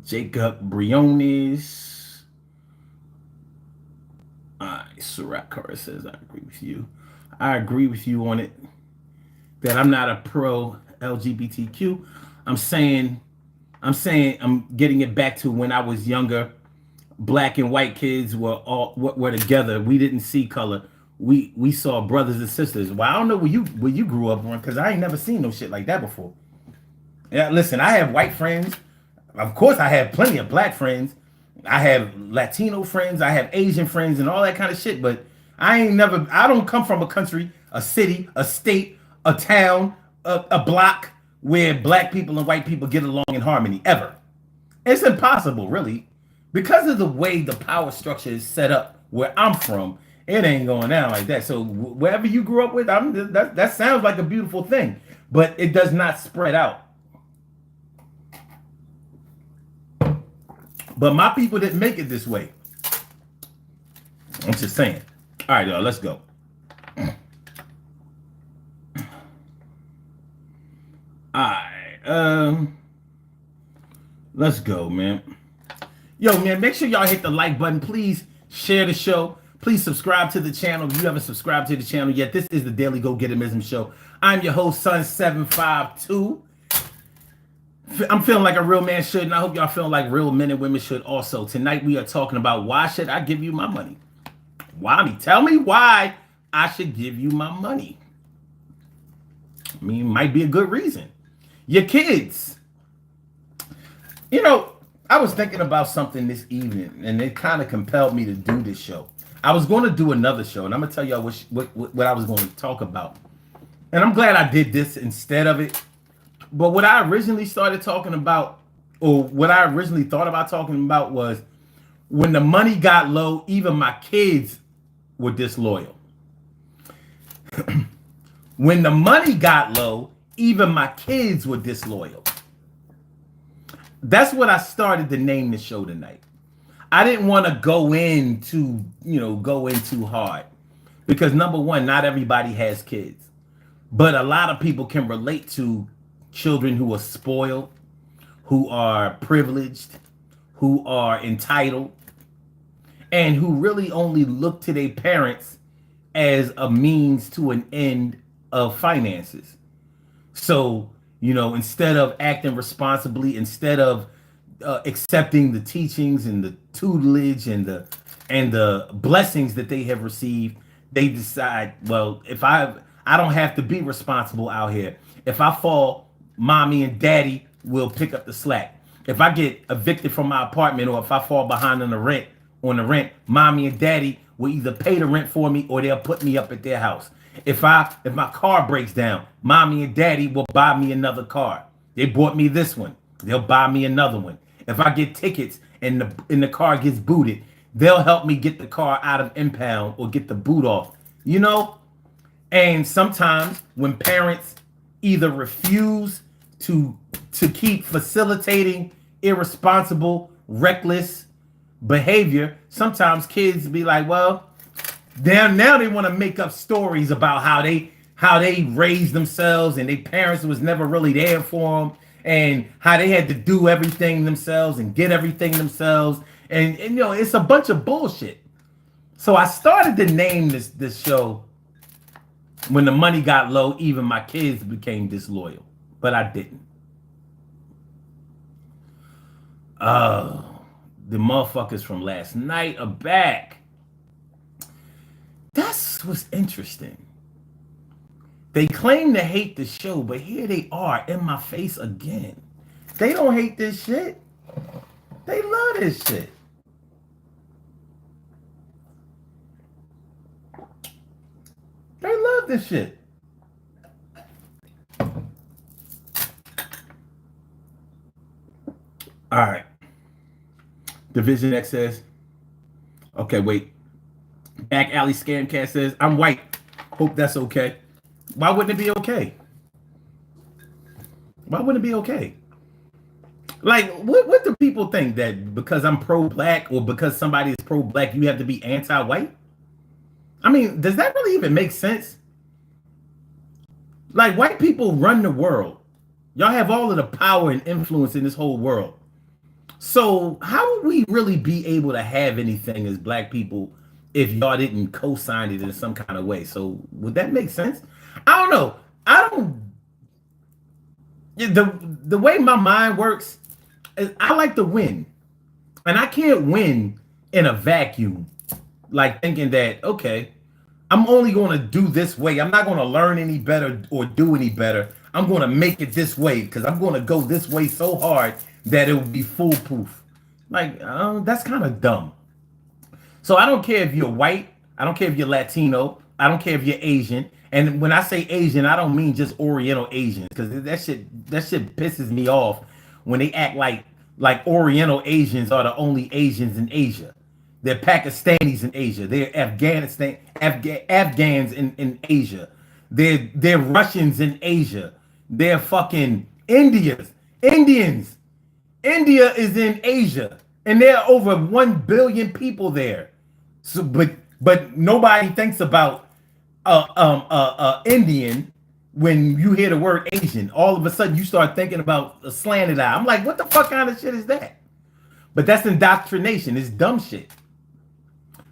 Jacob Briones. Surat Kara says, I agree with you. I agree with you on it. That I'm not a pro LGBTQ. I'm saying I'm getting it back to when I was younger. Black and white kids were together. We didn't see color. we saw brothers and sisters. Well, I don't know where you grew up on because I ain't never seen no shit like that before. Yeah, listen, I have white friends. Of course, I have plenty of black friends. I have Latino friends. I have Asian friends and all that kind of shit. But I ain't never. I don't come from a country, a city, a state, a town, a block where black people and white people get along in harmony ever. It's impossible, really, because of the way the power structure is set up where I'm from. It ain't going down like that. So wherever you grew up with, that sounds like a beautiful thing, but it does not spread out. But my people didn't make it this way. I'm just saying. All right, y'all, let's go. All right, let's go, man. Yo, man, make sure y'all hit the like button. Please share the show. Please subscribe to the channel if you haven't subscribed to the channel yet. This is the Daily Go Getimism Show. I'm your host, Sun752. I'm feeling like a real man should, and I hope y'all feeling like real men and women should also. Tonight we are talking about why should I give you my money? Why? Tell me why I should give you my money. I mean, it might be a good reason. Your kids. You know, I was thinking about something this evening, and it kind of compelled me to do this show. I was going to do another show, and I'm going to tell y'all what I was going to talk about. And I'm glad I did this instead of it. But what I originally started talking about, or what I originally thought about talking about, was when the money got low, even my kids were disloyal. When the money got low, even my kids were disloyal. That's what I started to name the show tonight. I didn't want to go in too hard. Because number one, not everybody has kids. But a lot of people can relate to children who are spoiled, who are privileged, who are entitled, and who really only look to their parents as a means to an end of finances. So, instead of acting responsibly, instead of accepting the teachings and the tutelage and the blessings that they have received, they decide, well, if I don't have to be responsible out here. If I fall, mommy and daddy will pick up the slack. If I get evicted from my apartment, or if I fall behind on the rent, mommy and daddy will either pay the rent for me or they'll put me up at their house. If my car breaks down, mommy and daddy will buy me another car. They bought me this one, they'll buy me another one. If I get tickets and the car gets booted, they'll help me get the car out of impound or get the boot off. And sometimes when parents either refuse to keep facilitating irresponsible, reckless behavior, sometimes kids be like, well, now they want to make up stories about how they raised themselves and their parents was never really there for them, and how they had to do everything themselves and get everything themselves, and it's a bunch of bullshit. So I started to name this show When the Money Got Low, Even My Kids Became Disloyal, but I didn't. The motherfuckers from last night are back. That's what's interesting. They claim to hate the show, but here they are in my face again. They don't hate this shit. They love this shit. They love this shit. All right. Division X says, okay, wait. Back Alley Scamcat says, I'm white. Hope that's okay. Why wouldn't it be okay? Why wouldn't it be okay? Like, what do people think, that because I'm pro-black or because somebody is pro-black, you have to be anti-white? I mean, does that really even make sense? Like, white people run the world. Y'all have all of the power and influence in this whole world. So how would we really be able to have anything as black people if y'all didn't co-sign it in some kind of way? So would that make sense? I don't know. The way my mind works is I like to win. And I can't win in a vacuum. Like thinking that, okay, I'm only going to do this way. I'm not going to learn any better or do any better. I'm going to make it this way because I'm going to go this way so hard that it will be foolproof. Like, that's kind of dumb. So I don't care if you're white. I don't care if you're Latino. I don't care if you're Asian. And when I say Asian, I don't mean just Oriental Asians because that shit pisses me off when they act like Oriental Asians are the only Asians in Asia. They're Pakistanis in Asia. They're Afghans in Asia. They're Russians in Asia. They're fucking Indians. India is in Asia, and there are over 1 billion people there. So, but nobody thinks about Indian when you hear the word Asian. All of a sudden, you start thinking about a slanted eye. I'm like, what the fuck kind of shit is that? But that's indoctrination. It's dumb shit.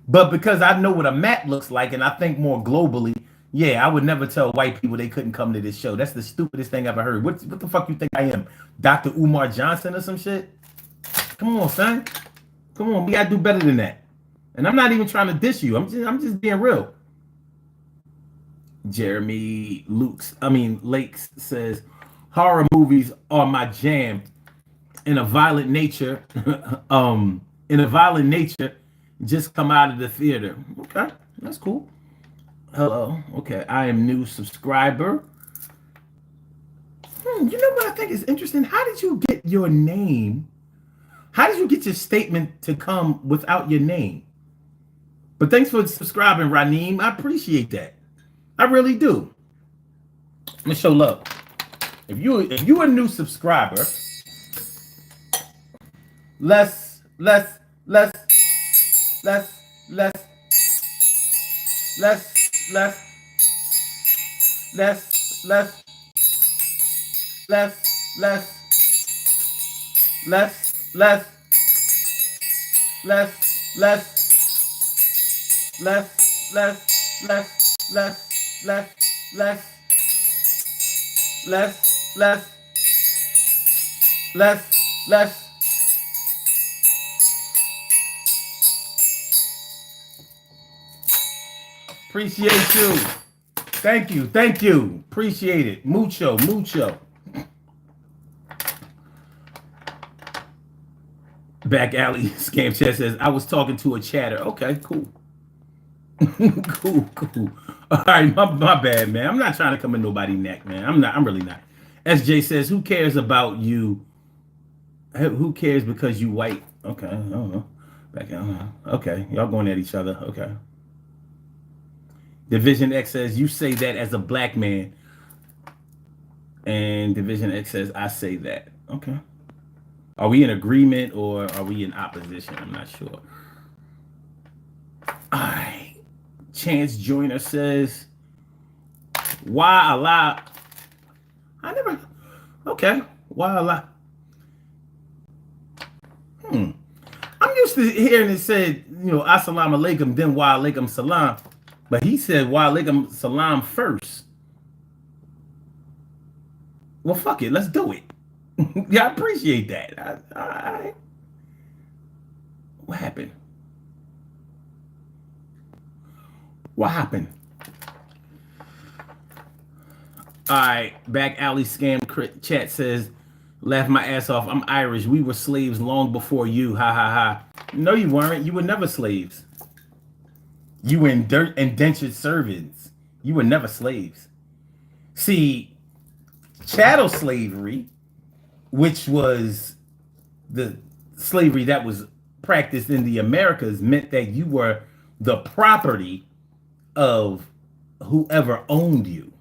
But because I know what a map looks like, and I think more globally, yeah, I would never tell white people they couldn't come to this show. That's the stupidest thing I've ever heard. What the fuck you think I am, Dr. Umar Johnson or some shit? Come on, son. Come on, we gotta do better than that. And I'm not even trying to diss you. I'm just being real. Jeremy Lakes says horror movies are my jam. In a violent nature, just come out of the theater. Okay, that's cool. Hello. Okay, I am new subscriber. You know what I think is interesting? How did you get your name? How did you get your statement to come without your name? But thanks for subscribing, Raneem. I appreciate that. I really do. I'm gonna show love. If you a new subscriber, let's appreciate you. Thank you. Appreciate it. Mucho. Back alley scam chat says I was talking to a chatter. Okay, cool. cool. All right, my bad, man. I'm not trying to come in nobody's neck, man. I'm really not. SJ says, who cares about you? Who cares because you white? Okay, I don't know. Okay, y'all going at each other. Okay. Division X says, you say that as a black man. And Division X says, I say that. Okay. Are we in agreement or are we in opposition? I'm not sure. All right. Chance Joyner says, why allow? Okay. Why allow? I'm used to hearing it said, assalamu alaikum, then wa alaikum salam. But he said wa alaikum salam first. Well, fuck it. Let's do it. Yeah, I appreciate that. What happened? What happened? All right, back alley scam chat says, laugh my ass off. I'm Irish. We were slaves long before you. Ha ha ha. No, you weren't. You were never slaves. You were indentured servants. You were never slaves. See, chattel slavery, which was the slavery that was practiced in the Americas, meant that you were the property of whoever owned you.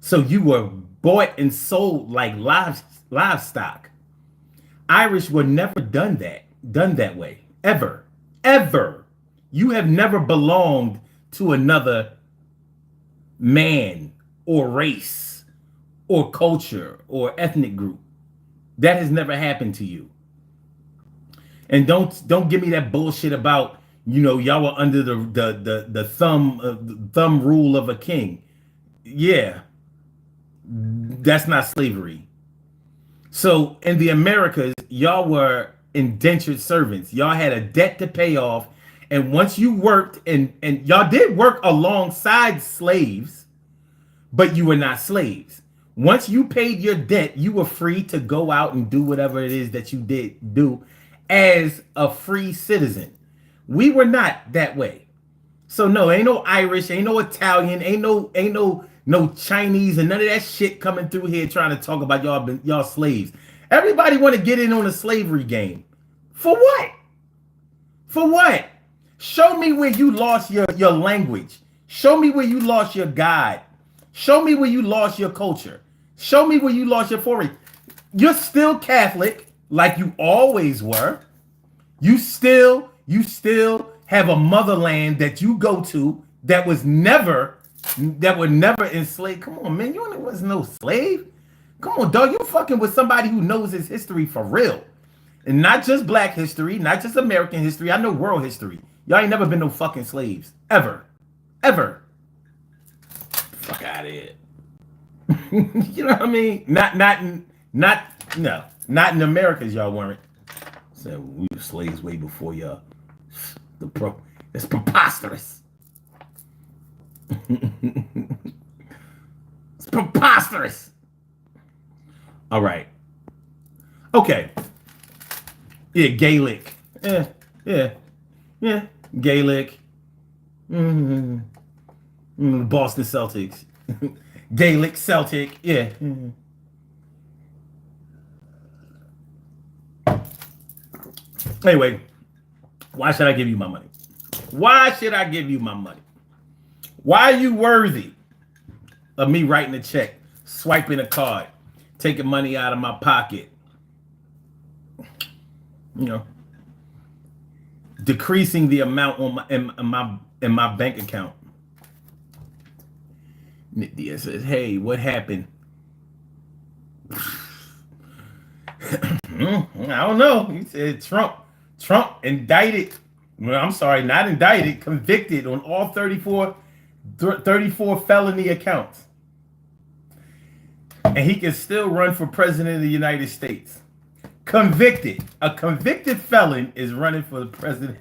So you were bought and sold like livestock. Irish were never done that way. Ever. You have never belonged to another man or race or culture or ethnic group. That has never happened to you. And don't give me that bullshit about, y'all were under the thumb rule of a king. Yeah. That's not slavery. So in the Americas, y'all were indentured servants. Y'all had a debt to pay off, And once you worked, and y'all did work alongside slaves, but you were not slaves. Once you paid your debt, you were free to go out and do whatever it is that you did do as a free citizen. We were not that way. So no, ain't no Irish, ain't no Italian, ain't no Chinese and none of that shit coming through here trying to talk about y'all slaves. Everybody want to get in on the slavery game. For what? For what? Show me where you lost your language. Show me where you lost your God. Show me where you lost your culture. Show me where you lost your foreign. You're still Catholic, like you always were. You still have a motherland that you go to that would never enslave. Come on, man. You was no slave. Come on, dog. You fucking with somebody who knows his history for real. And not just black history, not just American history. I know world history. Y'all ain't never been no fucking slaves. Ever. Ever. Fuck out of here. You know what I mean? Not in Americas, y'all weren't. So we were slaves way before y'all. That's preposterous. It's preposterous. All right. Okay. Yeah, Gaelic. Yeah. Gaelic. Boston Celtics. Gaelic, Celtic. Yeah. Anyway, why should I give you my money? Why should I give you my money? Why are you worthy of me writing a check, swiping a card, taking money out of my pocket? You know, decreasing the amount on in my bank account. Nick Diaz says, "Hey, what happened?" I don't know. He said Trump indicted. Well, I'm sorry, not indicted, convicted on all 34 felony accounts. And he can still run for president of the United States. Convicted. A convicted felon is running for the president.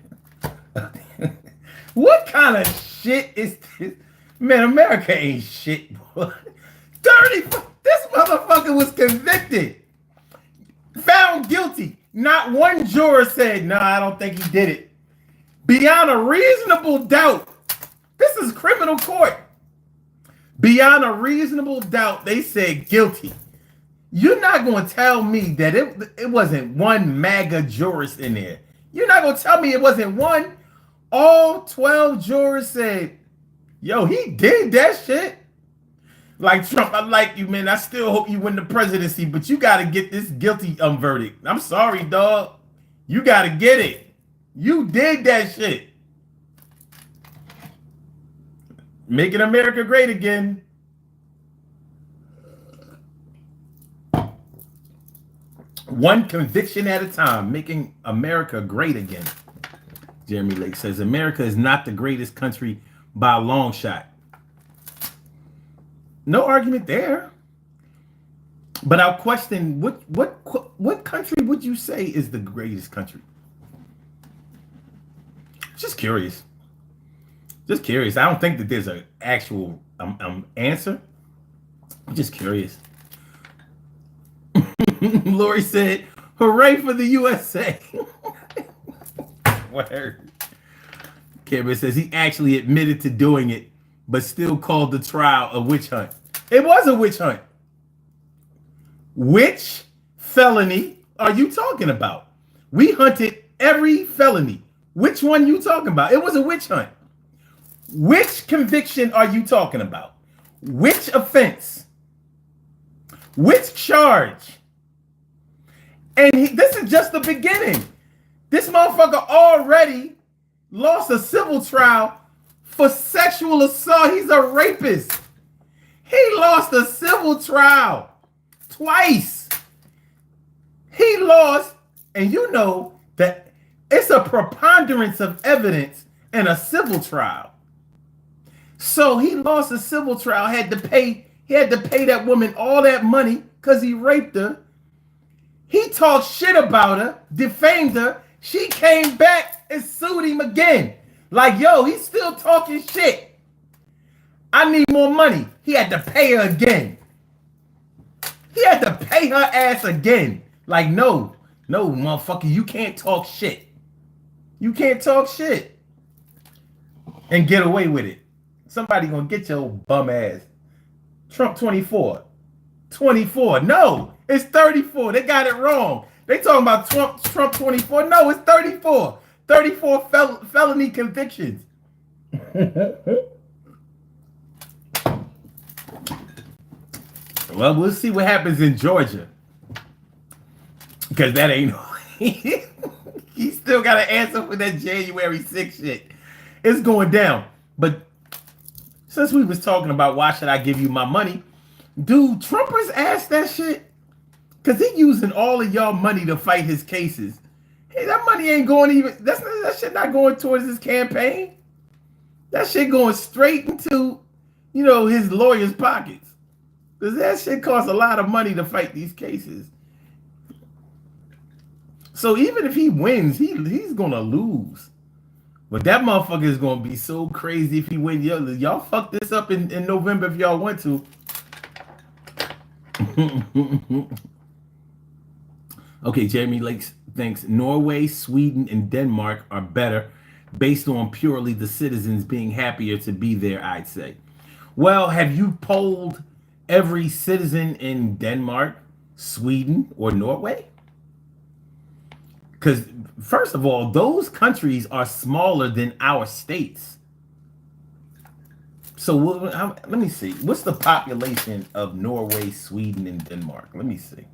What kind of shit is this? Man, America ain't shit, boy. This motherfucker was convicted. Found guilty. Not one juror said, "No, I don't think he did it." Beyond a reasonable doubt. This is criminal court. Beyond a reasonable doubt, they said guilty. You're not going to tell me that it wasn't one MAGA jurist in there. You're not going to tell me it wasn't one. All 12 jurors said, "Yo, he did that shit." Like, Trump, I like you, man. I still hope you win the presidency, but you got to get this guilty verdict. I'm sorry, dog. You got to get it. You did that shit. Making America great again. One conviction at a time, making America great again. Jeremy Lake says, America is not the greatest country by a long shot. No argument there. But I'll question, what country would you say is the greatest country? Just curious. Just curious. I don't think that there's an actual answer. I'm just curious. Lori said, "Hooray for the USA." Word. Cameron says he actually admitted to doing it, but still called the trial a witch hunt. It was a witch hunt. Which felony are you talking about? We hunted every felony. Which one you talking about? It was a witch hunt. Which conviction are you talking about? Which offense? Which charge? And this is just the beginning. This motherfucker already lost a civil trial for sexual assault. He's a rapist. He lost a civil trial twice. He lost, and you know that it's a preponderance of evidence in a civil trial. So he lost a civil trial, he had to pay that woman all that money because he raped her. He talked shit about her, defamed her. She came back and sued him again. Like, yo, he's still talking shit. I need more money. He had to pay her again. He had to pay her ass again. Like, no, motherfucker, you can't talk shit. You can't talk shit and get away with it. Somebody gonna get your bum ass. Trump 24. 24. No, it's 34. They got it wrong. They talking about Trump 24. No, it's 34. 34 felony convictions. Well, we'll see what happens in Georgia. Because that ain't... He still got to answer for that January 6th shit. It's going down. But since we was talking about why should I give you my money, dude, Trumpers ask that shit? Because he using all of y'all money to fight his cases. Hey, that money ain't going even... That shit not going towards his campaign. That shit going straight into, his lawyer's pockets. Because that shit costs a lot of money to fight these cases. So even if he wins, he's going to lose. But that motherfucker is going to be so crazy if he wins. Y'all fuck this up in November if y'all want to. Okay, Jeremy Lakes thinks Norway, Sweden, and Denmark are better based on purely the citizens being happier to be there, I'd say. Well, have you polled every citizen in Denmark, Sweden, or Norway? Because, first of all, those countries are smaller than our states. So let me see. What's the population of Norway, Sweden, and Denmark? Let me see.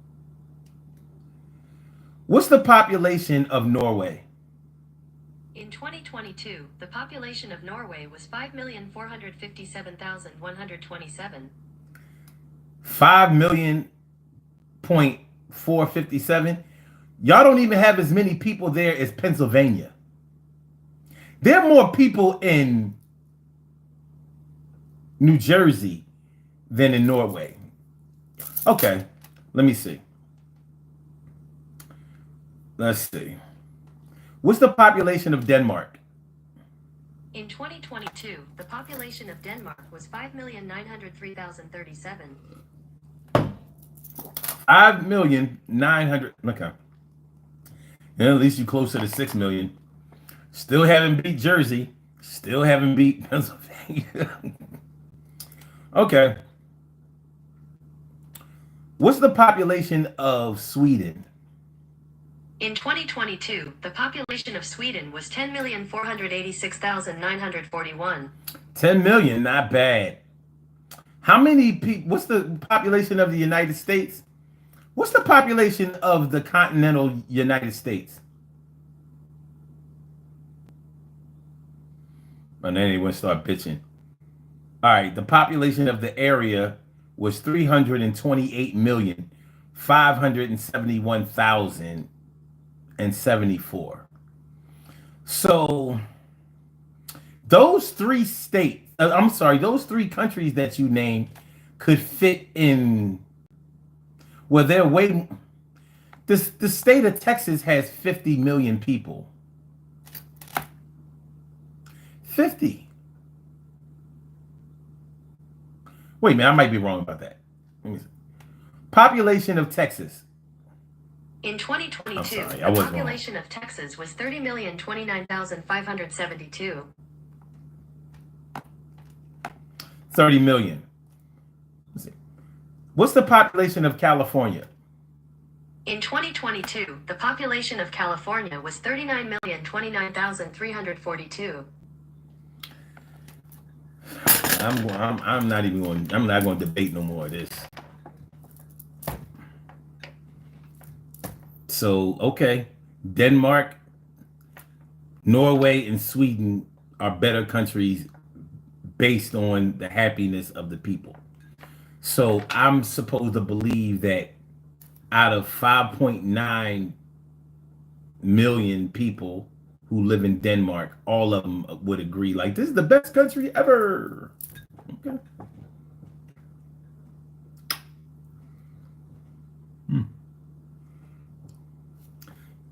What's the population of Norway? In 2022, the population of Norway was 5,457,127. 5,457,000. Y'all don't even have as many people there as Pennsylvania. There are more people in New Jersey than in Norway. Okay, let me see. Let's see. What's the population of Denmark? In 2022, the population of Denmark was 5,903,037. 5,900,000. Okay. Yeah, at least you're closer to 6 million. Still haven't beat Jersey. Still haven't beat Pennsylvania. Okay. What's the population of Sweden? In 2022, the population of Sweden was 10,486,941. 10 million, not bad. How many people? What's the population of the United States? What's the population of the continental United States? And then they went start bitching. All right, the population of the area was 328,571,074. So those three states, those three countries that you named could fit in. Well, they're waiting. The state of Texas has 50 million people. 50. Wait a minute, I might be wrong about that. Let me see. Population of Texas. In 2022, the population of Texas was 30,029,572. 30 million. Let's see. What's the population of California? In 2022, the population of California was 39,029,342. I'm not going to debate no more of this. So, okay, Denmark, Norway, and Sweden are better countries based on the happiness of the people. So I'm supposed to believe that out of 5.9 million people who live in Denmark, all of them would agree, like, this is the best country ever. Okay.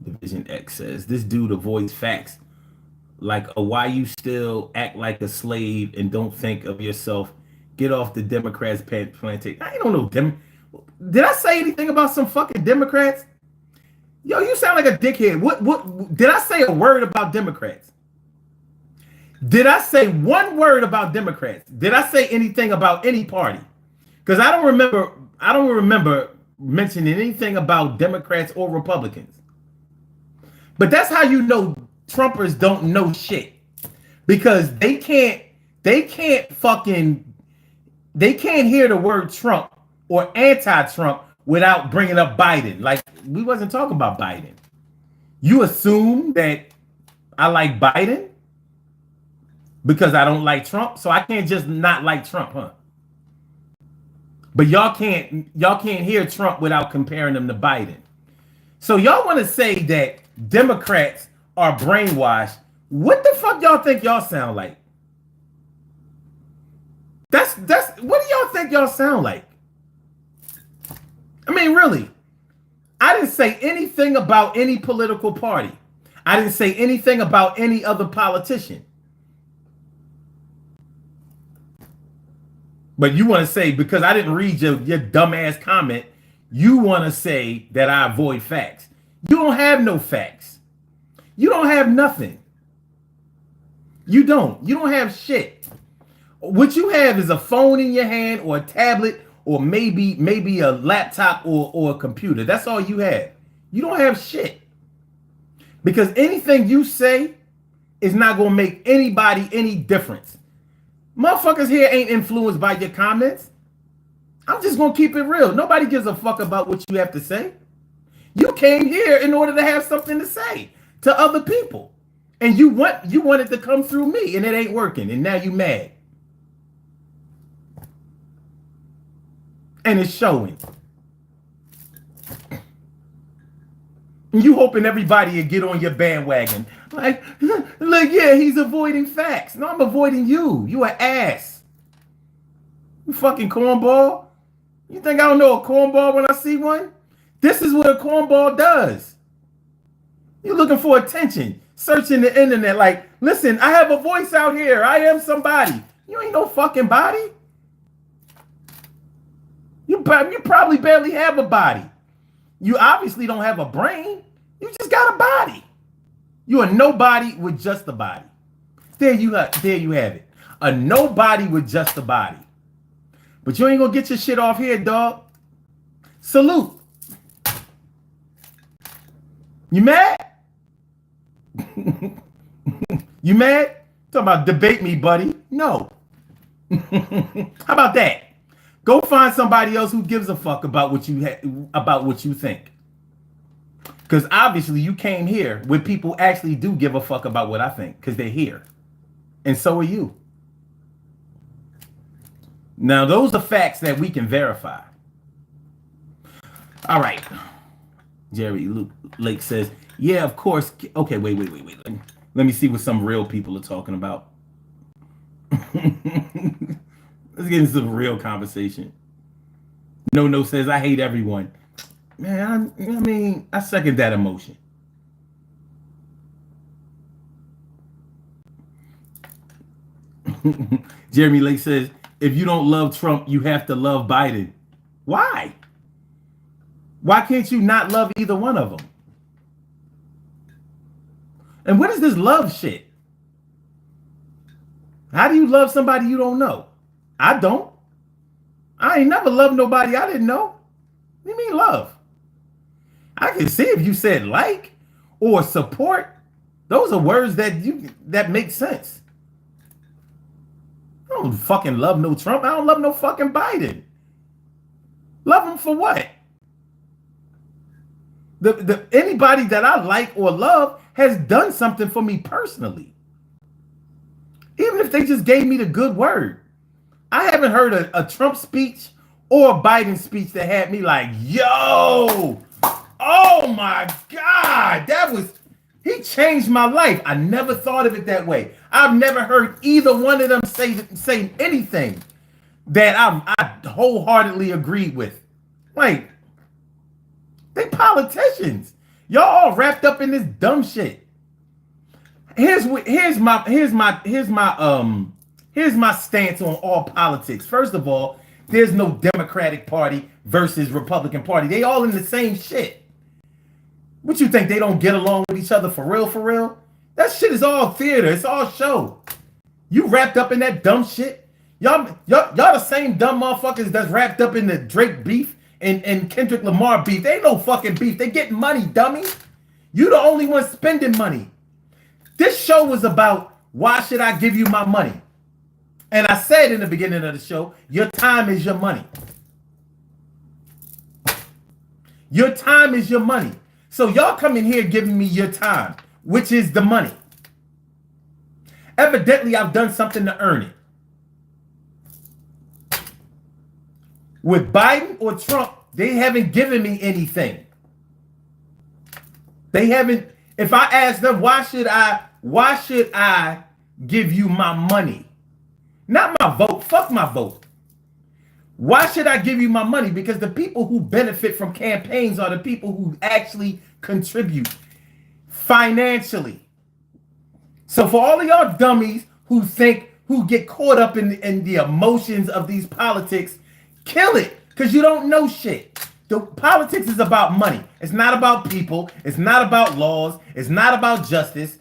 Division X says, this dude avoids facts like a why you still act like a slave and don't think of yourself. Get off the Democrats' plantation. I don't know them. Did I say anything about some fucking Democrats? Yo, you sound like a dickhead. What did I say a word about Democrats? Did I say one word about Democrats? Did I say anything about any party? Because I don't remember mentioning anything about Democrats or Republicans. But that's how you know Trumpers don't know shit. Because they can't hear the word Trump or anti-Trump without bringing up Biden. Like, we wasn't talking about Biden. You assume that I like Biden because I don't like Trump, so I can't just not like Trump, huh? But y'all can't hear Trump without comparing him to Biden. So y'all want to say that Democrats are brainwashed. What the fuck y'all think y'all sound like? That's what do y'all think y'all sound like? I mean, really, I didn't say anything about any political party. I didn't say anything about any other politician. But you want to say, because I didn't read your dumbass comment, you want to say that I avoid facts. You don't have no facts. You don't have nothing. You don't. You don't have shit. What you have is a phone in your hand or a tablet or maybe a laptop or a computer. That's all you have. You don't have shit. Because anything you say is not going to make anybody any difference. Motherfuckers here ain't influenced by your comments. I'm just going to keep it real. Nobody gives a fuck about what you have to say. You came here in order to have something to say to other people. And you want it to come through me, and it ain't working. And now you mad. And it's showing. And you hoping everybody will get on your bandwagon. Like, look, yeah, he's avoiding facts. No, I'm avoiding you. You an ass. You fucking cornball. You think I don't know a cornball when I see one? This is what a cornball does. You're looking for attention. Searching the internet like, listen, I have a voice out here. I am somebody. You ain't no fucking body. You probably barely have a body. You obviously don't have a brain. You just got a body. You are nobody with just a body. There you have it. A nobody with just a body. But you ain't gonna get your shit off here, dog. Salute. You mad? You mad? Talking about debate me, buddy. No. How about that? Go find somebody else who gives a fuck about what you think. Because obviously you came here where people actually do give a fuck about what I think because they're here. And so are you. Now, those are facts that we can verify. All right. Jerry Lake says, yeah, of course. Okay, wait. Let me see what some real people are talking about. Let's get into some real conversation. No says, I hate everyone. Man, I mean, I second that emotion. Jeremy Lake says, if you don't love Trump, you have to love Biden. Why? Why can't you not love either one of them? And what is this love shit? How do you love somebody you don't know? I don't. I ain't never loved nobody I didn't know. What do you mean love? I can see if you said like or support. Those are words that make sense. I don't fucking love no Trump. I don't love no fucking Biden. Love him for what? Anybody that I like or love has done something for me personally. Even if they just gave me the good word. I haven't heard a Trump speech or a Biden speech that had me like, yo, oh my God, he changed my life. I never thought of it that way. I've never heard either one of them say anything that I wholeheartedly agreed with. Like, they politicians. Y'all all wrapped up in this dumb shit. here's my stance on all politics. First of all, there's no Democratic Party versus Republican Party. They all in the same shit. What you think, they don't get along with each other for real, for real? That shit is all theater. It's all show. You wrapped up in that dumb shit. Y'all the same dumb motherfuckers that's wrapped up in the Drake beef and Kendrick Lamar beef. They ain't no fucking beef. They getting money, dummy. You the only one spending money. This show was about, why should I give you my money? And I said in the beginning of the show, your time is your money. Your time is your money. So y'all come in here giving me your time, which is the money. Evidently, I've done something to earn it. With Biden or Trump, they haven't given me anything. They haven't. If I ask them, why should I give you my money? Not my vote. Fuck my vote. Why should I give you my money? Because the people who benefit from campaigns are the people who actually contribute financially. So for all of y'all dummies who get caught up in the emotions of these politics, kill it, because you don't know shit. The politics is about money. It's not about people. It's not about laws. It's not about justice.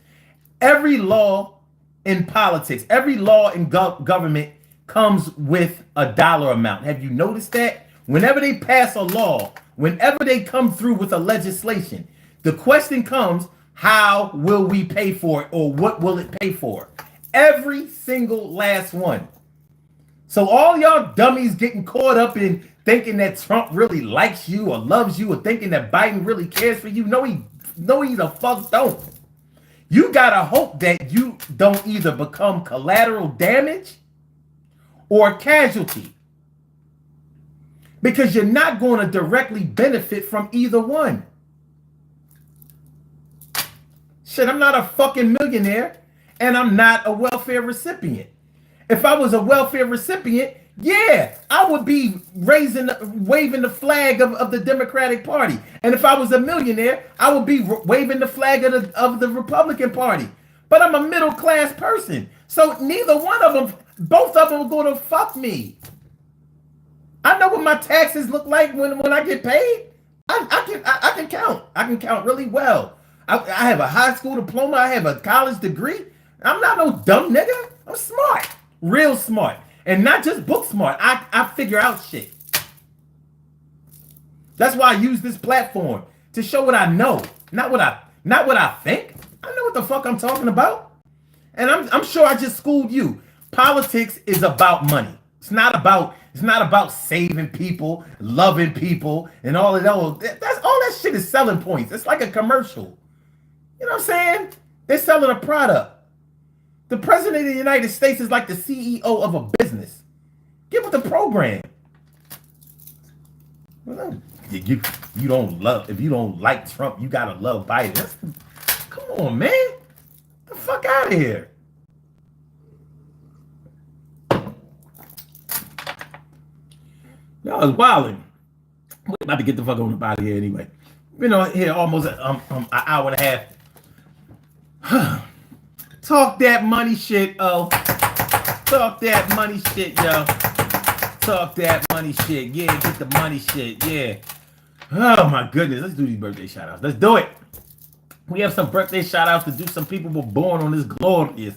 Every law in politics, every law in government comes with a dollar amount. Have you noticed that? Whenever they pass a law, whenever they come through with a legislation, the question comes, how will we pay for it, or what will it pay for? Every single last one. So all y'all dummies getting caught up in thinking that Trump really likes you or loves you, or thinking that Biden really cares for you. No, he the fuck don't. You gotta hope that you don't either become collateral damage or casualty, because you're not going to directly benefit from either one. Shit, I'm not a fucking millionaire, and I'm not a welfare recipient. If I was a welfare recipient, yeah, I would be waving the flag of the Democratic Party. And if I was a millionaire, I would be waving the flag of the Republican Party. But I'm a middle class person, so neither one of them, both of them are going to fuck me. I know what my taxes look like when I get paid. I can count. I can count really well. I have a high school diploma. I have a college degree. I'm not no dumb nigga. I'm smart, real smart, and not just book smart. I figure out shit. That's why I use this platform, to show what I know, not what I think. I know what the fuck I'm talking about, and I'm sure I just schooled you. Politics is about money. It's not about saving people, loving people, and all of that. That's all that shit is selling points. It's like a commercial. You know what I'm saying? They're selling a product. The president of the United States is like the CEO of a business. Get with the program. Well, you don't love, if you don't like Trump, you gotta love Biden. Come on, man. Get the fuck out of here. Y'all is wilding. We're about to get the fuck on about here anyway. Been on here almost an hour and a half. Talk that money shit, oh. Talk that money shit, yo. Talk that money shit. Yeah, get the money shit, yeah. Oh my goodness, let's do these birthday shout outs. Let's do it. We have some birthday shout outs to do. Some people were born on this glorious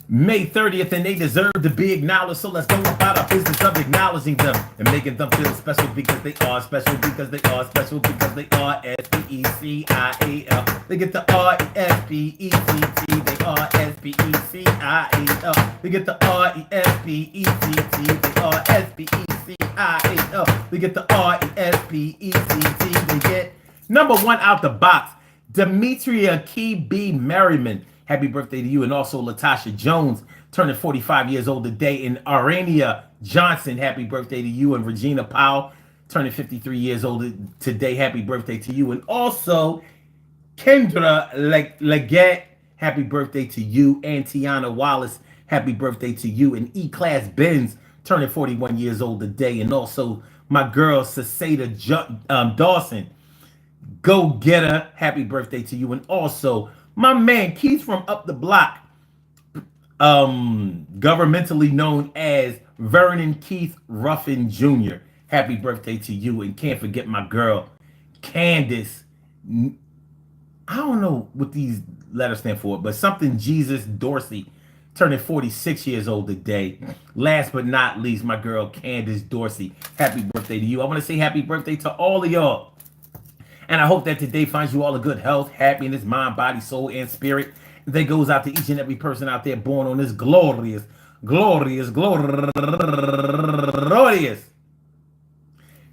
May 30th, and they deserve to be acknowledged. So let's go about our business of acknowledging them and making them feel special, because they are special, because they are special, because they are S-P-E-C-I-A-L. They get the R-E-S-P-E-C-T. They are S-P-E-C-I-A-L. They get the R-E-S-P-E-C-T. They are S-P-E-C-I-A-L. They get the R-E-S-P-E-C-T. They get number one out the box, Demetria Key B. Merriman. Happy birthday to you. And also Latasha Jones, turning 45 years old today. And Arania Johnson, happy birthday to you. And Regina Powell, turning 53 years old today. Happy birthday to you. And also Kendra Leggett, happy birthday to you. And Tiana Wallace, happy birthday to you. And E-Class Benz, turning 41 years old today. And also My girl, Dawson, go get her. Happy birthday to you. And also, my man, Keith from up the block, governmentally known as Vernon Keith Ruffin Jr. Happy birthday to you. And can't forget my girl, Candace. I don't know what these letters stand for, but something Jesus Dorsey, turning 46 years old today. Last but not least, my girl Candace Dorsey. Happy birthday to you. I want to say happy birthday to all of y'all. And I hope that today finds you all a good health, happiness, mind, body, soul, and spirit. And that goes out to each and every person out there born on this glorious, glorious, glorious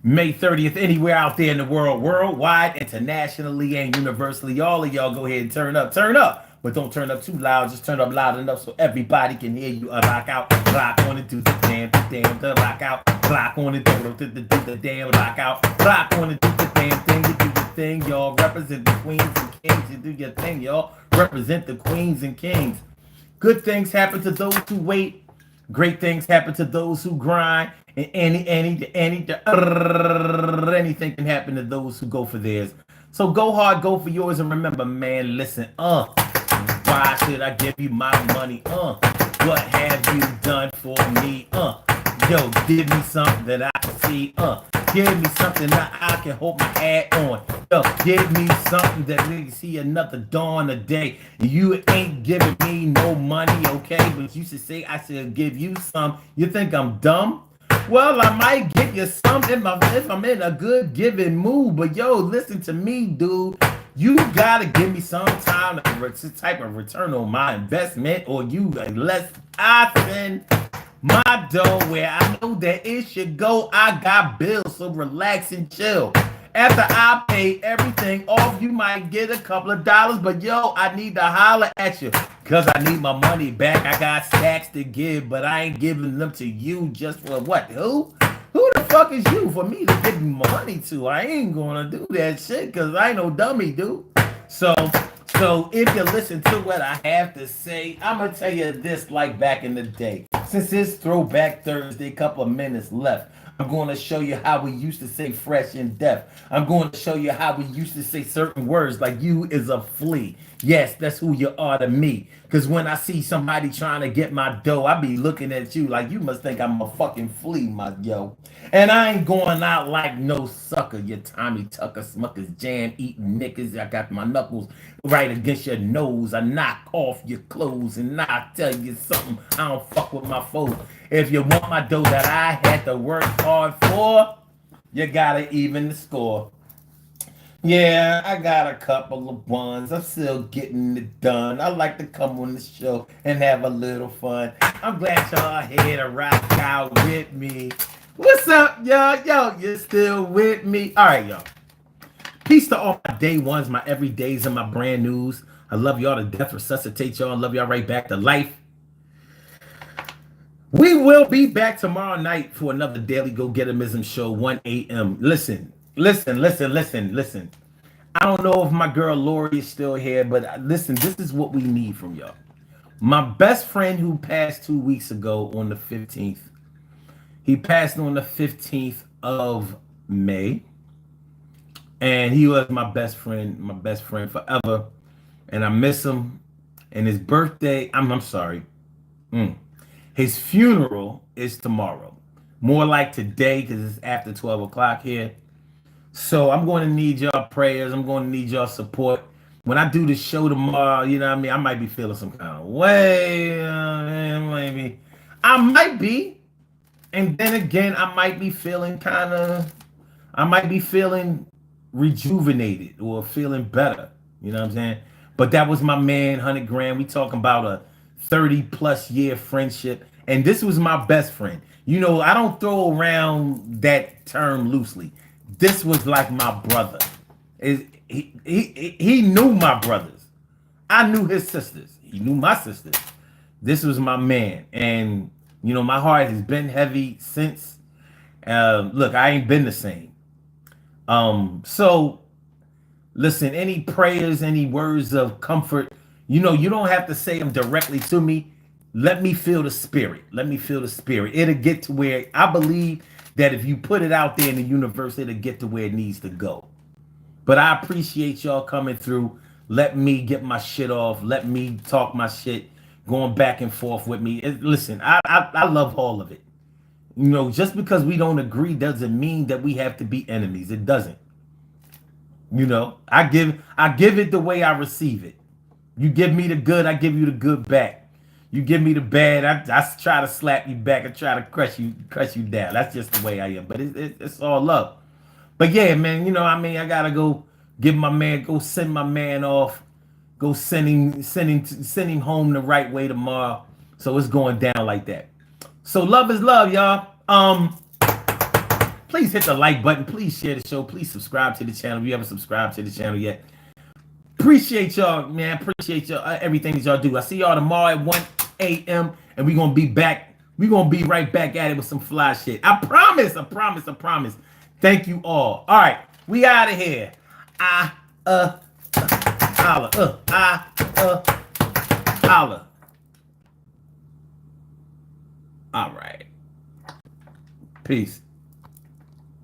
May 30th, anywhere out there in the world, worldwide, internationally, and universally. All of y'all go ahead and turn up. But don't turn up too loud. Just turn up loud enough so everybody can hear you. Rock out, rock on it, do the damn, the rock out, rock on it, do the damn, rock out, rock on it, do the damn thing. You do your thing, y'all. Represent the queens and kings. You do your thing, y'all. Represent the queens and kings. Good things happen to those who wait. Great things happen to those who grind. And anything can happen to those who go for theirs. So go hard, go for yours, and remember, man, listen, why should I give you my money? What have you done for me? Yo, give me something that I can see. Give me something that I can hold my hat on. Yo, give me something that we can see another dawn a day. You ain't giving me no money, okay? But you should say I should give you some. You think I'm dumb? Well, I might get you some if I'm in a good giving mood. But yo, listen to me, dude. You gotta give me some type of return on my investment, or you unless I send my dough where I know that it should go. I got bills, so relax and chill. After I pay everything off, you might get a couple of dollars, but yo, I need to holler at you because I need my money back. I got stacks to give, but I ain't giving them to you just for what? Who? Who the fuck is you for me to give me money to? I ain't gonna do that shit because I ain't no dummy, dude. So if you listen to what I have to say, I'm gonna tell you this like back in the day. Since it's Throwback Thursday, couple of minutes left. I'm going to show you how we used to say fresh and deaf. I'm going to show you how we used to say certain words like you is a flea. Yes, that's who you are to me. Because when I see somebody trying to get my dough, I be looking at you like you must think I'm a fucking flea, my yo. And I ain't going out like no sucker, you Tommy Tucker Smuckers jam eating niggas. I got my knuckles right against your nose. I knock off your clothes and I tell you something. I don't fuck with my foes. If you want my dough that I had to work hard for, you gotta even the score. Yeah, I got a couple of ones. I'm still getting it done. I like to come on the show and have a little fun. I'm glad y'all here to rock out with me. What's up, y'all? Yo, you still with me? All right, y'all. Peace to all my day ones, my everydays, and my brand news. I love y'all to death. Resuscitate y'all. I love y'all right back to life. We will be back tomorrow night for another Daily Go-Getterism show, 1 a.m. Listen. I don't know if my girl Lori is still here, but listen, this is what we need from y'all. My best friend who passed 2 weeks ago on the 15th, he passed on the 15th of May, and he was my best friend forever, and I miss him. And his birthday, I'm sorry. His funeral is tomorrow. More like today because it's after 12 o'clock here. So I'm going to need y'all prayers. I'm going to need y'all support. When I do the show tomorrow, you know what I mean? I might be feeling some kind of way. Maybe. I might be. And then again, I might be feeling rejuvenated or feeling better. You know what I'm saying? But that was my man, 100 grand. We talking about a 30 plus year friendship. And this was my best friend. You know, I don't throw around that term loosely. This was like my brother. He knew my brothers. I knew his sisters. He knew my sisters. This was my man. And, you know, my heart has been heavy since. Look, I ain't been the same. So, listen, any prayers, any words of comfort, you know, you don't have to say them directly to me. Let me feel the spirit. Let me feel the spirit. It'll get to where I believe that if you put it out there in the universe, it'll get to where it needs to go. But I appreciate y'all coming through. Let me get my shit off. Let me talk my shit, going back and forth with me. Listen, I love all of it. You know, just because we don't agree doesn't mean that we have to be enemies. It doesn't. You know, I give it the way I receive it. You give me the good, I give you the good back. You give me the bad, I try to slap you back and try to crush you down. That's just the way I am. But it's all love. But yeah, man, you know, I mean, I gotta go send my man off, go send him home the right way tomorrow. So it's going down like that. So love is love, y'all. Please hit the like button. Please share the show. Please subscribe to the channel if you haven't subscribed to the channel yet. Appreciate y'all, man. Appreciate y'all, everything that y'all do. I see y'all tomorrow at 1 a.m. and we're gonna be back. We're gonna be right back at it with some fly shit. I promise. Thank you all. All right, we out of here. Holla. Holla. All right. Peace.